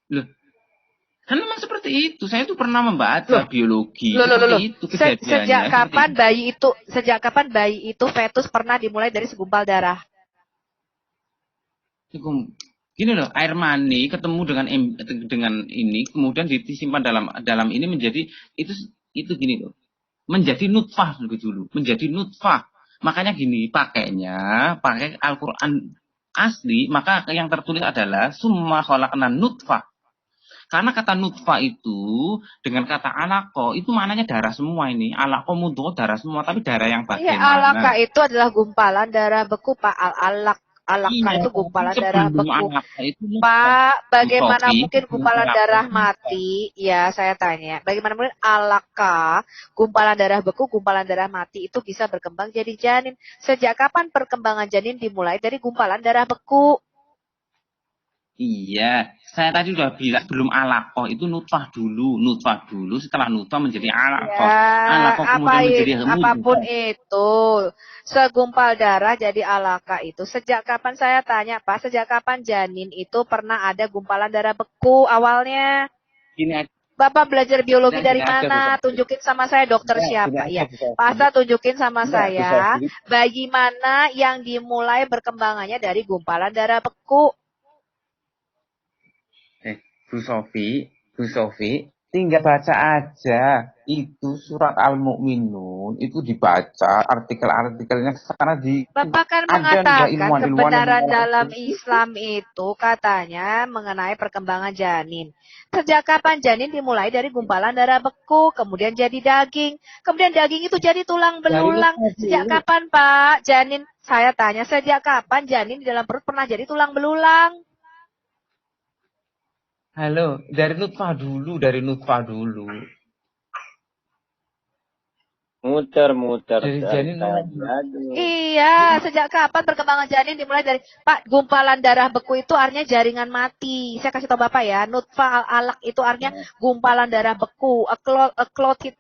Loh. Kan memang seperti itu. Saya tuh pernah membaca biologi. Loh. Itu kejadiannya. Sejak kapan bayi itu fetus pernah dimulai dari segumpal darah? Gini loh, air mani ketemu dengan ini, kemudian disimpan dalam ini menjadi itu gini loh, menjadi nutfah lebih dulu, menjadi nutfah. Makanya gini, pakai Al-Quran asli, maka yang tertulis adalah summa khalaqna nutfah. Karena kata nutfah itu dengan kata alaqah itu maknanya darah semua ini. Alaqah mudghah darah semua, tapi darah yang bagaimana? Iya, alaqah itu adalah gumpalan darah beku, Pak. Alaqah itu gumpalan darah beku. Pak, bagaimana mungkin gumpalan darah mati? Ya, saya tanya. Bagaimana mungkin alaqah, gumpalan darah beku, gumpalan darah mati itu bisa berkembang jadi janin? Sejak kapan perkembangan janin dimulai dari gumpalan darah beku? Iya, saya tadi sudah bilang belum alaqah, itu nutfah dulu, setelah nutfah menjadi alaqah. Ya, alaqah kemudian menjadi apapun itu, segumpal darah jadi alaqah itu. Sejak kapan saya tanya, Pak? Sejak kapan janin itu pernah ada gumpalan darah beku awalnya? Gini, Bapak belajar biologi dari mana? Tunjukin sama saya dokter siapa? Ya, Pak, tunjukin sama saya bayi mana yang dimulai perkembangannya dari gumpalan darah beku? Bu Sofi, tinggal baca aja itu surat Al-Mu'minun, itu dibaca artikel-artikelnya sekarang Bapak kan mengatakan kebenaran dalam Islam itu katanya mengenai perkembangan janin. Sejak kapan janin dimulai dari gumpalan darah beku, kemudian jadi daging, kemudian daging itu jadi tulang belulang. Sejak kapan, Pak? Janin, saya tanya, sejak kapan janin di dalam perut pernah jadi tulang belulang? Halo, dari nutfah dulu. Muter. Dari janin. Iya, sejak kapan perkembangan janin dimulai dari Pak, gumpalan darah beku itu artinya jaringan mati. Saya kasih tahu Bapak ya, nutfah al-alaq itu artinya gumpalan darah beku, a clotted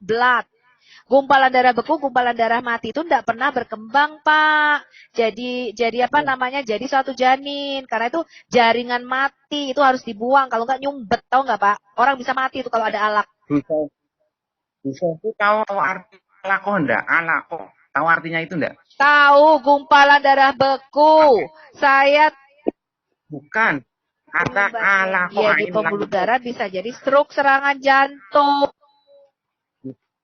blood. Gumpalan darah beku, gumpalan darah mati itu tidak pernah berkembang, Pak. Jadi apa namanya? Jadi suatu janin. Karena itu jaringan mati, itu harus dibuang. Kalau nggak nyumbet, tahu nggak, Pak? Orang bisa mati itu kalau ada alaq. Bisa tahu arti alaqah enggak? Alaqah. Tahu artinya itu enggak? Tahu, gumpalan darah beku. Saya bukan. Kata alaqah. Ya, di pembuluh darah bisa jadi stroke, serangan jantung.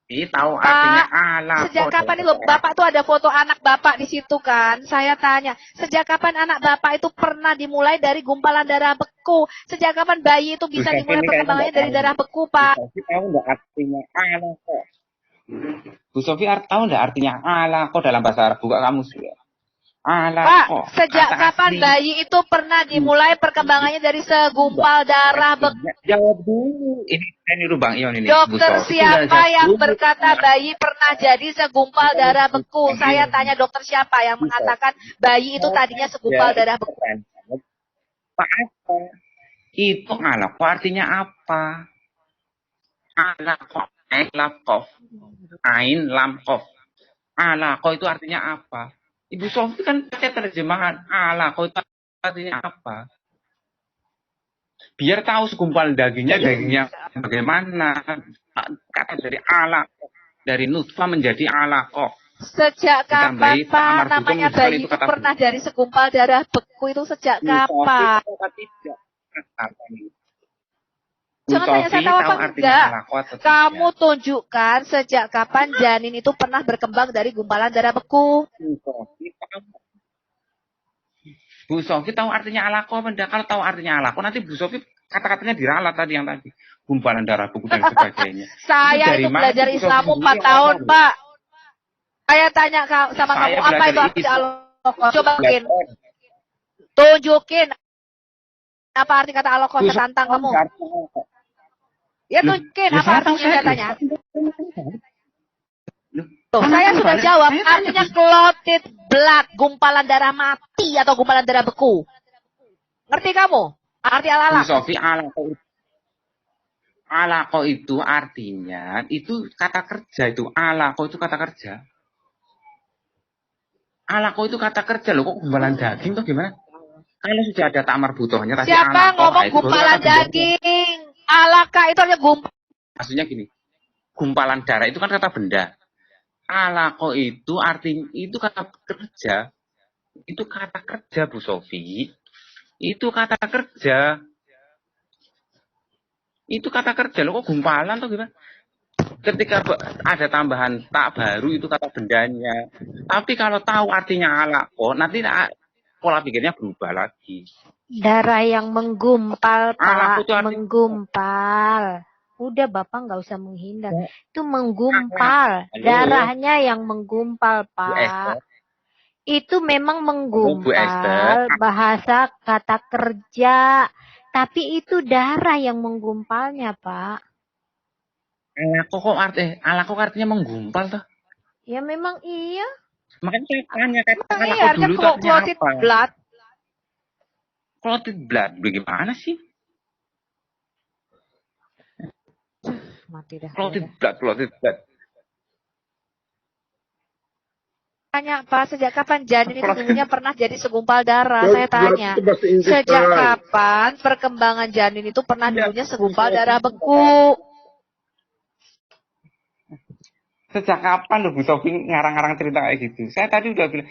Tahu artinya alaqah. Sejak kapan itu Bapak tuh ada foto anak Bapak di situ kan? Saya tanya, sejak kapan anak Bapak itu pernah dimulai dari gumpalan darah beku? Sejak kapan bayi itu bisa dimulai perkembangannya dari darah beku, Pak? Bu Sofi tahu enggak artinya alaqah? Bu Sofi tahu enggak artinya alaqah dalam bahasa Arab? Buka kamus ya. Pak, sejak kapan bayi itu pernah dimulai perkembangannya dari segumpal darah beku? Jawab dulu. Ini Bang Ion ini. Dokter siapa yang berkata bayi pernah jadi segumpal darah beku? Saya tanya dokter siapa yang mengatakan bayi itu tadinya segumpal darah beku? Pak, itu alaqah artinya apa? Alaqah, ain lam qaf. Alaqah itu artinya apa? Ibu Sofi kan pakai terjemahan alaqah itu artinya apa? Biar tahu segumpal dagingnya bagaimana. Kata dari alaqah, dari nutfah menjadi alaqah. Sejak kapan, Pak, namanya bayi itu pernah dari segumpal darah beku itu sejak kapan? Jangan tanya saya tahu apa enggak. Kamu tunjukkan sejak kapan janin itu pernah berkembang dari gumpalan darah beku. Bu Sofi tahu artinya alaqah apa enggak? Kalau tahu artinya alaqah nanti Bu Sofi kata-katanya diralat tadi yang tadi. Gumpalan darah beku dan sebagainya. Saya itu belajar Islam 4 tahun, Pak. Saya tanya sama kamu apa itu arti alaqah? Coba tunjukin. Apa arti kata alaqah? Saya tantang kamu. Ya tunjukin apa artinya saya tanya. Tuh, saya sudah jawab. Artinya clotted blood, gumpalan darah mati atau gumpalan darah beku. Ngerti kamu? Arti alaqah. Bu Sofi, alaqah itu artinya itu kata kerja itu. Alaqah itu kata kerja. Alaqah itu kata kerja loh. Kok gumpalan daging tuh gimana? Kalau sudah ada ta'mar butuhnya tadi siapa ngomong gumpalan daging? Alaka itu artinya gumpalan. Maksudnya gini, gumpalan darah itu kan kata benda. Alako itu artinya itu kata kerja. Itu kata kerja, Bu Sofi. Itu kata kerja. Itu kata kerja. Lo kok gumpalan tuh gimana? Ketika ada tambahan tak baru itu kata bendanya. Tapi kalau tahu artinya alako, nanti pola pikirnya berubah lagi. Darah yang menggumpal, Pak. Alako Menggumpal. Udah Bapak nggak usah menghindar. Itu menggumpal. Darahnya yang menggumpal, Pak. Itu memang menggumpal bahasa kata kerja. Tapi itu darah yang menggumpalnya, Pak. Alako artinya menggumpal tuh. Ya memang iya. Makanya saya tanya kan alako dulu itu artinya apa? Blood. Clotted blood, bagaimana sih? Mati dah. Clotted blood. Tanya Pak, sejak kapan janin itu dulunya pernah jadi segumpal darah? Saya tanya. Sejak kapan perkembangan janin itu pernah dulunya segumpal darah beku? Sejak kapan loh Bu Sofi ngarang-ngarang cerita kayak gitu? Saya tadi udah bilang,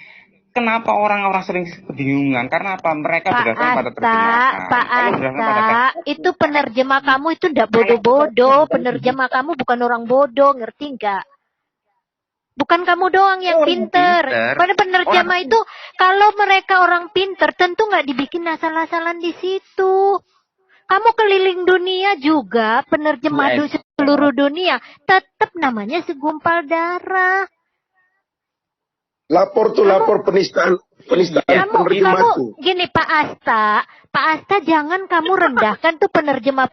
kenapa orang-orang sering kebingungan? Karena apa? Mereka berdasarkan pada terjemahan. Pak Asta, itu penerjemah kamu itu ndak bodoh-bodoh. Penerjemah kamu bukan orang bodoh, ngerti nggak? Bukan kamu doang yang pinter. Pada penerjemah itu, kalau mereka orang pinter, tentu nggak dibikin asal-asalan di situ. Kamu keliling dunia juga, penerjemah seluruh dunia, tetap namanya segumpal darah. Lapor penistaan penerjemah tuh. Gini Pak Asta jangan kamu rendahkan tuh penerjemah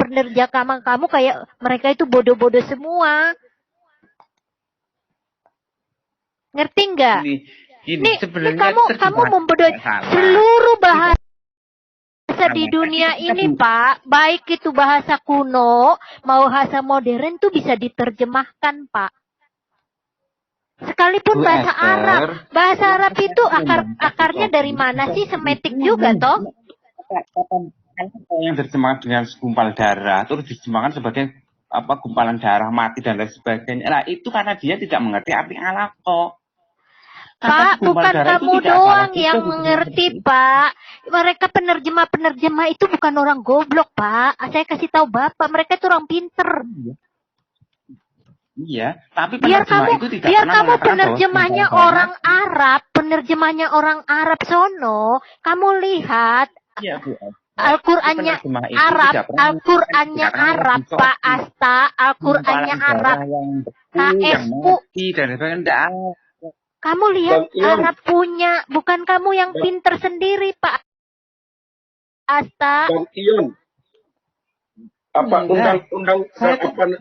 kamu kayak mereka itu bodoh-bodoh semua. Ngerti nggak? Nih kamu membodohi seluruh bahasa di dunia ini, Pak. Baik itu bahasa kuno, mau bahasa modern tuh bisa diterjemahkan, Pak. Sekalipun bahasa Arab. Bahasa Arab itu akarnya dari mana sih? Semetik juga, toh? Yang diterjemahkan dengan segumpal darah, terus diterjemahkan sebagai gumpalan darah mati dan lain sebagainya. Nah, itu karena dia tidak mengerti arti alako. Pak, bukan kamu doang yang mengerti, Pak. Mereka penerjemah itu bukan orang goblok, Pak. Saya kasih tahu Bapak, mereka itu orang pinter. Iya, tapi penerjemah itu tidak pernah kamu penerjemahnya orang Arab sono, kamu lihat. Iya, Bu. Al-Qur'annya Arab, Pak Asta. Al-Qur'annya Arab. KSU. Dan sebagainya. Kamu lihat Arab punya, bukan kamu yang pinter sendiri, Pak Asta. Bang Ion, apa undang-undang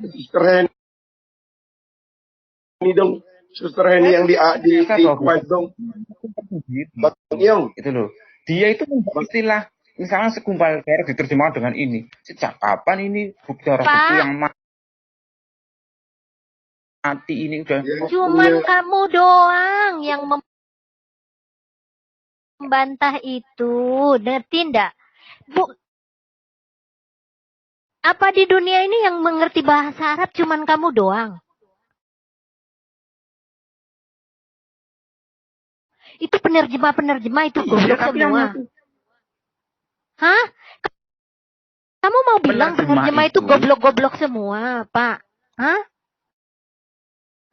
Suster Heni dong, Suster Heni yang di Kuwait dong. Bang Ion, itu loh. Dia itu istilah, misalnya segumpal darah diterjemahkan dengan ini. Sejak kapan ini darah beku yang mati ini udah. Cuman kamu doang yang membantah itu, ngerti ndak? Bu, apa di dunia ini yang mengerti bahasa Arab cuman kamu doang? Itu penerjemah itu goblok semua. Hah? Kamu mau bilang penerjemah itu goblok-goblok semua, Pak? Hah?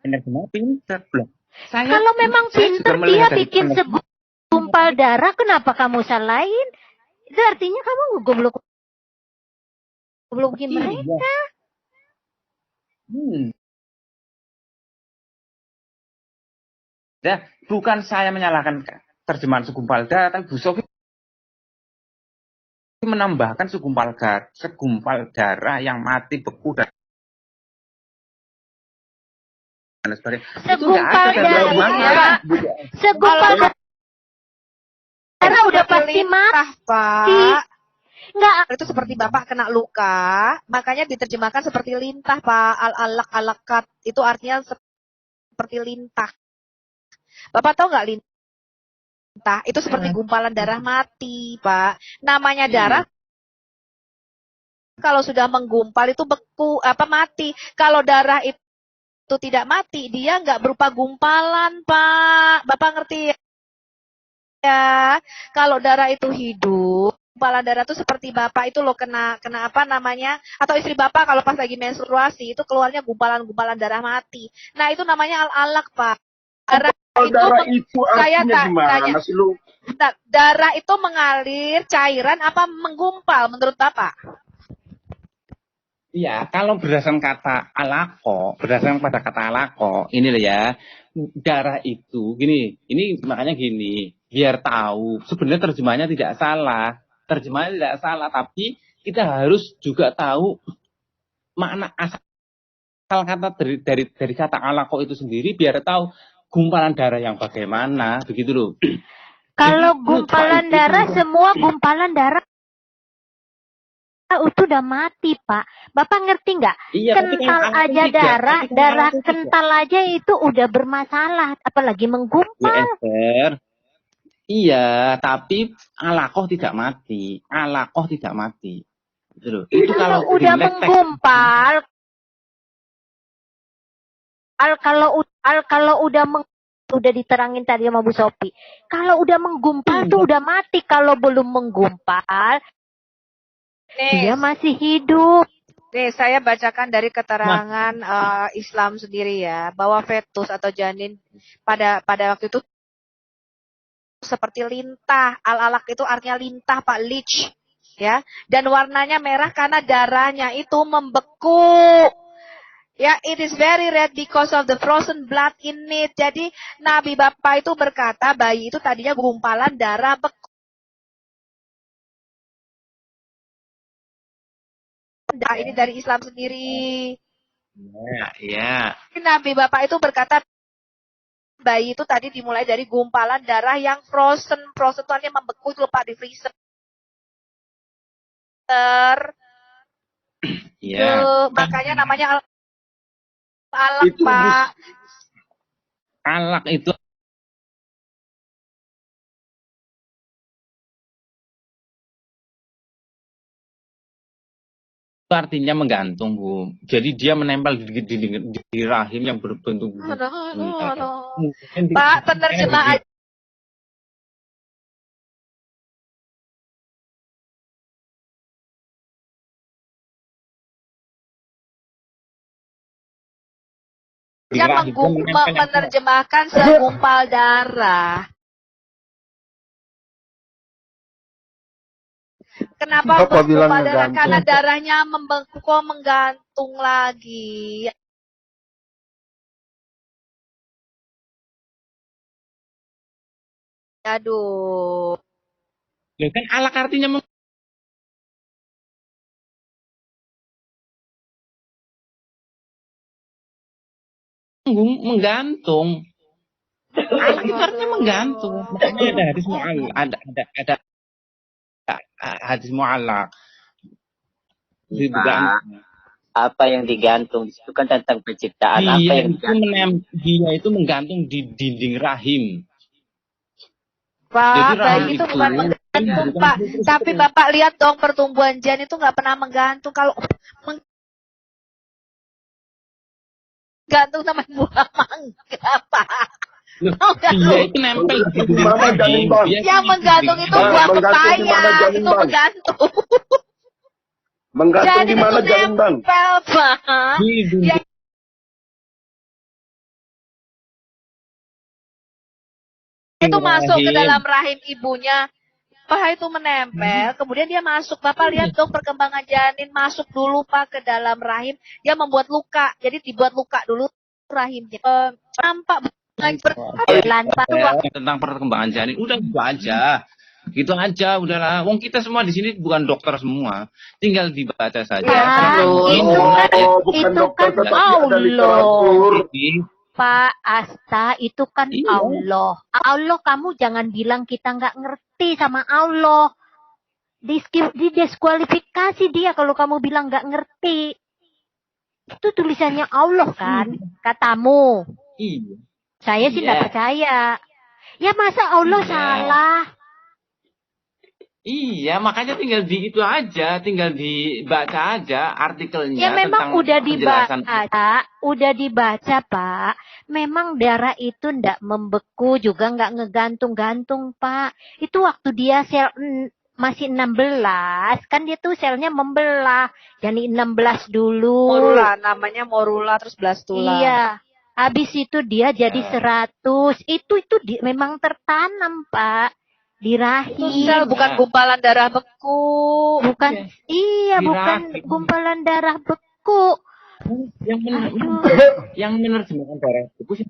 Penerjemah pinter loh. Kalau memang pinter dia bikin segumpal darah, kenapa kamu salahin? Itu artinya kamu goblokin mereka. Ya, bukan saya menyalahkan terjemahan segumpal darah, tapi Bu Sofi menambahkan segumpal darah yang mati beku dan segumpal darah udah pasti mati, Pak. Enggak, itu seperti Bapak kena luka, makanya diterjemahkan seperti lintah, Pak. Al-alakat itu artinya seperti lintah. Bapak tahu nggak lintah? Itu seperti gumpalan darah mati, Pak. Namanya darah kalau sudah menggumpal itu beku, mati. Kalau darah itu tidak mati, dia nggak berupa gumpalan, Pak. Bapak ngerti ya? Kalau darah itu hidup, gumpalan darah itu seperti Bapak itu loh kena apa namanya? Atau istri Bapak kalau pas lagi menstruasi itu keluarnya gumpalan-gumpalan darah mati. Nah, itu namanya al-alaq, Pak. Darah itu artinya gimana sih lu? Darah itu mengalir, cairan apa menggumpal menurut Bapak? Iya, kalau berdasarkan kata alako, berdasarkan pada kata alako, ini loh ya, darah itu, ini makanya gini, biar tahu, sebenarnya terjemahnya tidak salah, tapi kita harus juga tahu makna asal kata dari kata alako itu sendiri, biar tahu gumpalan darah yang bagaimana, begitu loh. Kalau gumpalan darah, semua gumpalan darah itu udah mati, Pak. Bapak ngerti nggak? Iya, kental aja darah kental aja itu udah bermasalah, apalagi menggumpal. Iya, tapi alakoh tidak mati. Gitu. Itu kalau udah menggumpal, kalau udah diterangin tadi sama Bu Sophie. Kalau udah menggumpal tuh udah mati. Kalau belum menggumpal, dia masih hidup. Nih, saya bacakan dari keterangan Islam sendiri ya, bahwa fetus atau janin pada waktu itu seperti lintah. Al-alaq itu artinya lintah, Pak, leech, ya. Dan warnanya merah karena darahnya itu membeku. Ya, it is very red because of the frozen blood in it. Jadi Nabi Bapak itu berkata bayi itu tadinya gumpalan darah beku. Ini dari Islam sendiri. Ya. Nabi Bapak itu berkata bayi itu tadi dimulai dari gumpalan darah yang frozen. Frozen itu artinya membeku itu Pak, di freezer. Iya. Makanya namanya alaq, Pak. Alaq itu artinya menggantung, Bu. Jadi dia menempel di rahim yang berbentuk Pak, penerjemah yang menerjemahkan segumpal darah. Kenapa menggumpal darah? Karena darahnya membeku, menggantung lagi. Aduh. Ya kan alaq artinya menggantung. Alaq itu artinya menggantung. Makanya ada hadis mu'allaq, ada hadis mu'allaq. Apa yang digantung itu kan tentang penciptaan. Dia itu menggantung di dinding rahim. Pak, bayi itu bukan menggantung, Pak. Tapi Bapak lihat dong, pertumbuhan janin itu nggak pernah menggantung. Kalau menggantung sama buah mangga, Pak. Dia itu nempel di dinding rahim. Yang menggantung itu buah pepaya, itu menggantung. Menggantung di mana janin, Bang? Itu masuk ke dalam rahim ibunya. Pak, itu menempel, kemudian dia masuk. Bapak lihat dong perkembangan janin, masuk dulu Pak ke dalam rahim, dia membuat luka. Jadi dibuat luka dulu rahimnya. Nampak tentang perkembangan janin, udah gitu aja, udahlah. Wong kita semua di sini bukan dokter semua, tinggal dibaca saja. Bukan dokter, tetapi ada literatur. Pak Asta, itu kan Allah. Allah, kamu jangan bilang kita nggak ngerti sama Allah. Didiskualifikasi dia kalau kamu bilang nggak ngerti. Itu tulisannya Allah kan, katamu. Iya. Saya sih nggak percaya. Ya masa Allah salah? Iya, makanya tinggal di itu aja, tinggal dibaca aja artikelnya Ya memang tentang udah penjelasan. dibaca Pak. Memang darah itu ndak membeku juga nggak ngegantung-gantung Pak. Itu waktu dia masih 16, kan dia tuh selnya membelah. Jadi 16 dulu. Morula, namanya morula terus blastula. Iya. Habis itu dia jadi 100. Itu memang tertanam Pak. Di rahim. Itu sel bukan gumpalan darah beku. Bukan. Iya, bukan gumpalan darah beku. Yang menerjemahkan darah beku sih.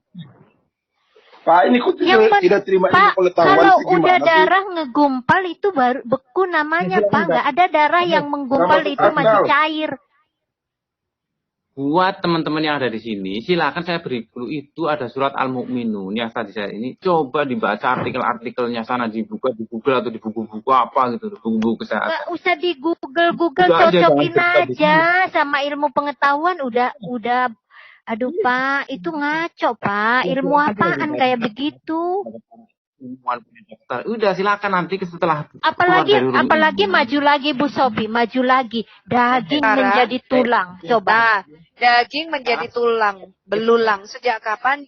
Pak, ini kok tidak terima Pak, pengetahuan kalau sih, udah gimana darah ngegumpal itu baru beku namanya Pak. Nggak ada darah yang menggumpal itu masih cair. Buat teman-teman yang ada di sini, silakan saya beri clue, itu ada surat Al-Mu'minun yang tadi saya ini coba dibaca artikel-artikelnya sana, dibuka di Google atau di buku-buku apa gitu, buku-buku kesehatan. Nggak usah di Google, cocokin aja sama ilmu pengetahuan udah aduh Pak, itu ngaco Pak. Ilmu apaan kayak begitu? Udah silakan nanti setelah apalagi maju lagi Bu Sophie, maju lagi daging menjadi tulang. Coba. Daging menjadi tulang belulang. Sejak kapan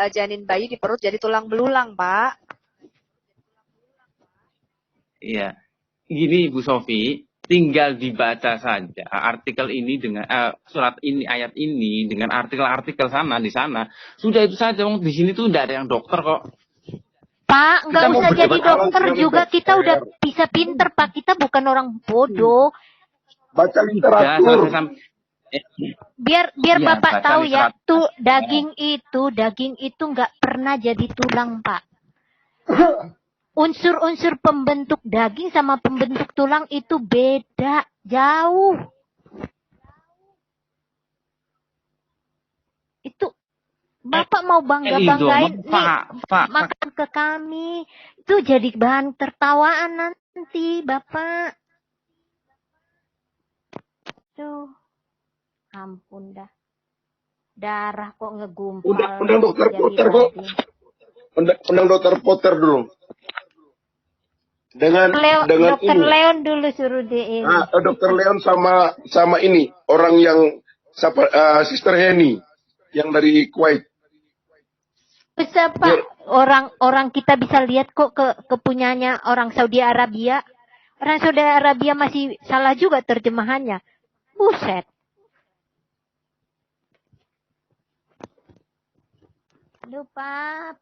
janin bayi di perut jadi tulang belulang, Pak? Iya. Gini Bu Sophie, tinggal dibaca saja artikel ini dengan surat ini, ayat ini dengan artikel-artikel sana di sana. Sudah itu saja. Di sini tuh tidak ada yang dokter kok. Pak, nggak usah jadi dokter juga. Kita udah bisa pinter, Pak. Kita bukan orang bodoh. Baca literatur. Biar Bapak tahu ya, tuh daging itu nggak pernah jadi tulang, Pak. Unsur-unsur pembentuk daging sama pembentuk tulang itu beda, jauh. Itu Bapak mau bangga-banggain makan ke kami. Itu jadi bahan tertawaan nanti, Bapak. Tuh. Ampun dah. Darah kok ngegumpal. Undang dokter Potter kok. Undang dokter Potter dulu. Dengan Dokter ini. Leon dulu suruh dia ini. Dokter Leon sama ini orang yang Sister Henny yang dari Kuwait. Bisa Pak, orang kita bisa lihat kok ke punyanya orang Saudi Arabia. Orang Saudi Arabia masih salah juga terjemahannya. Buset. Aduh Pak.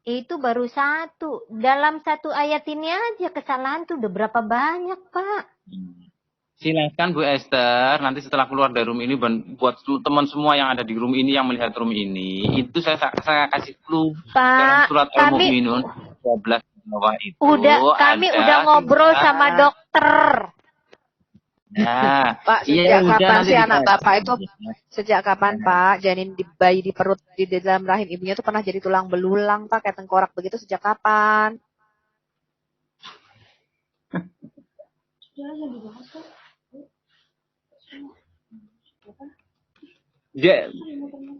Itu baru satu. Dalam satu ayat ini aja kesalahan tuh udah berapa banyak Pak. Silakan Bu Esther, nanti setelah keluar dari room ini buat teman semua yang ada di room ini yang melihat room ini, itu saya kasih clue Pak, surat Al-Mu'minun 12 bawah itu. Kami udah ngobrol sama dokter. Nah, Pak, sejak kapan sih anak Bapak itu? Sejak kapan Pak janin bayi di perut di dalam rahim ibunya tuh pernah jadi tulang belulang Pak, kayak tengkorak begitu sejak kapan?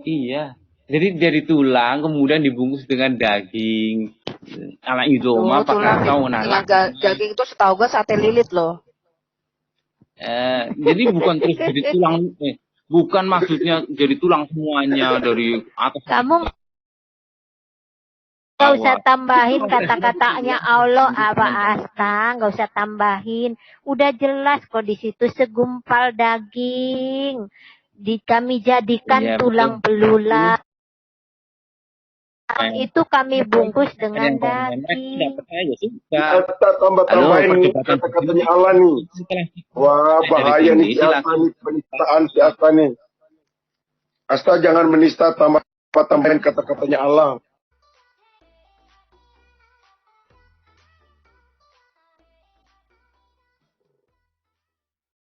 Iya. Jadi dari tulang kemudian dibungkus dengan daging. Anak idoma pakai daging itu setahu gue sate lilit loh. Jadi bukan terus jadi tulang, bukan maksudnya jadi tulang semuanya dari atas. Kamu nggak usah tambahin kata-katanya Allah apa Asta, nggak usah tambahin. Udah jelas kok di situ segumpal daging. Kami jadikan tulang belulang. Itu kami bungkus dengan daging. Kita tambah-tambahin kata-katanya Allah nih. Wah, bahaya nih si Asta nih, penistaan si Asta nih. Asta jangan menista, tambahin kata-katanya Allah.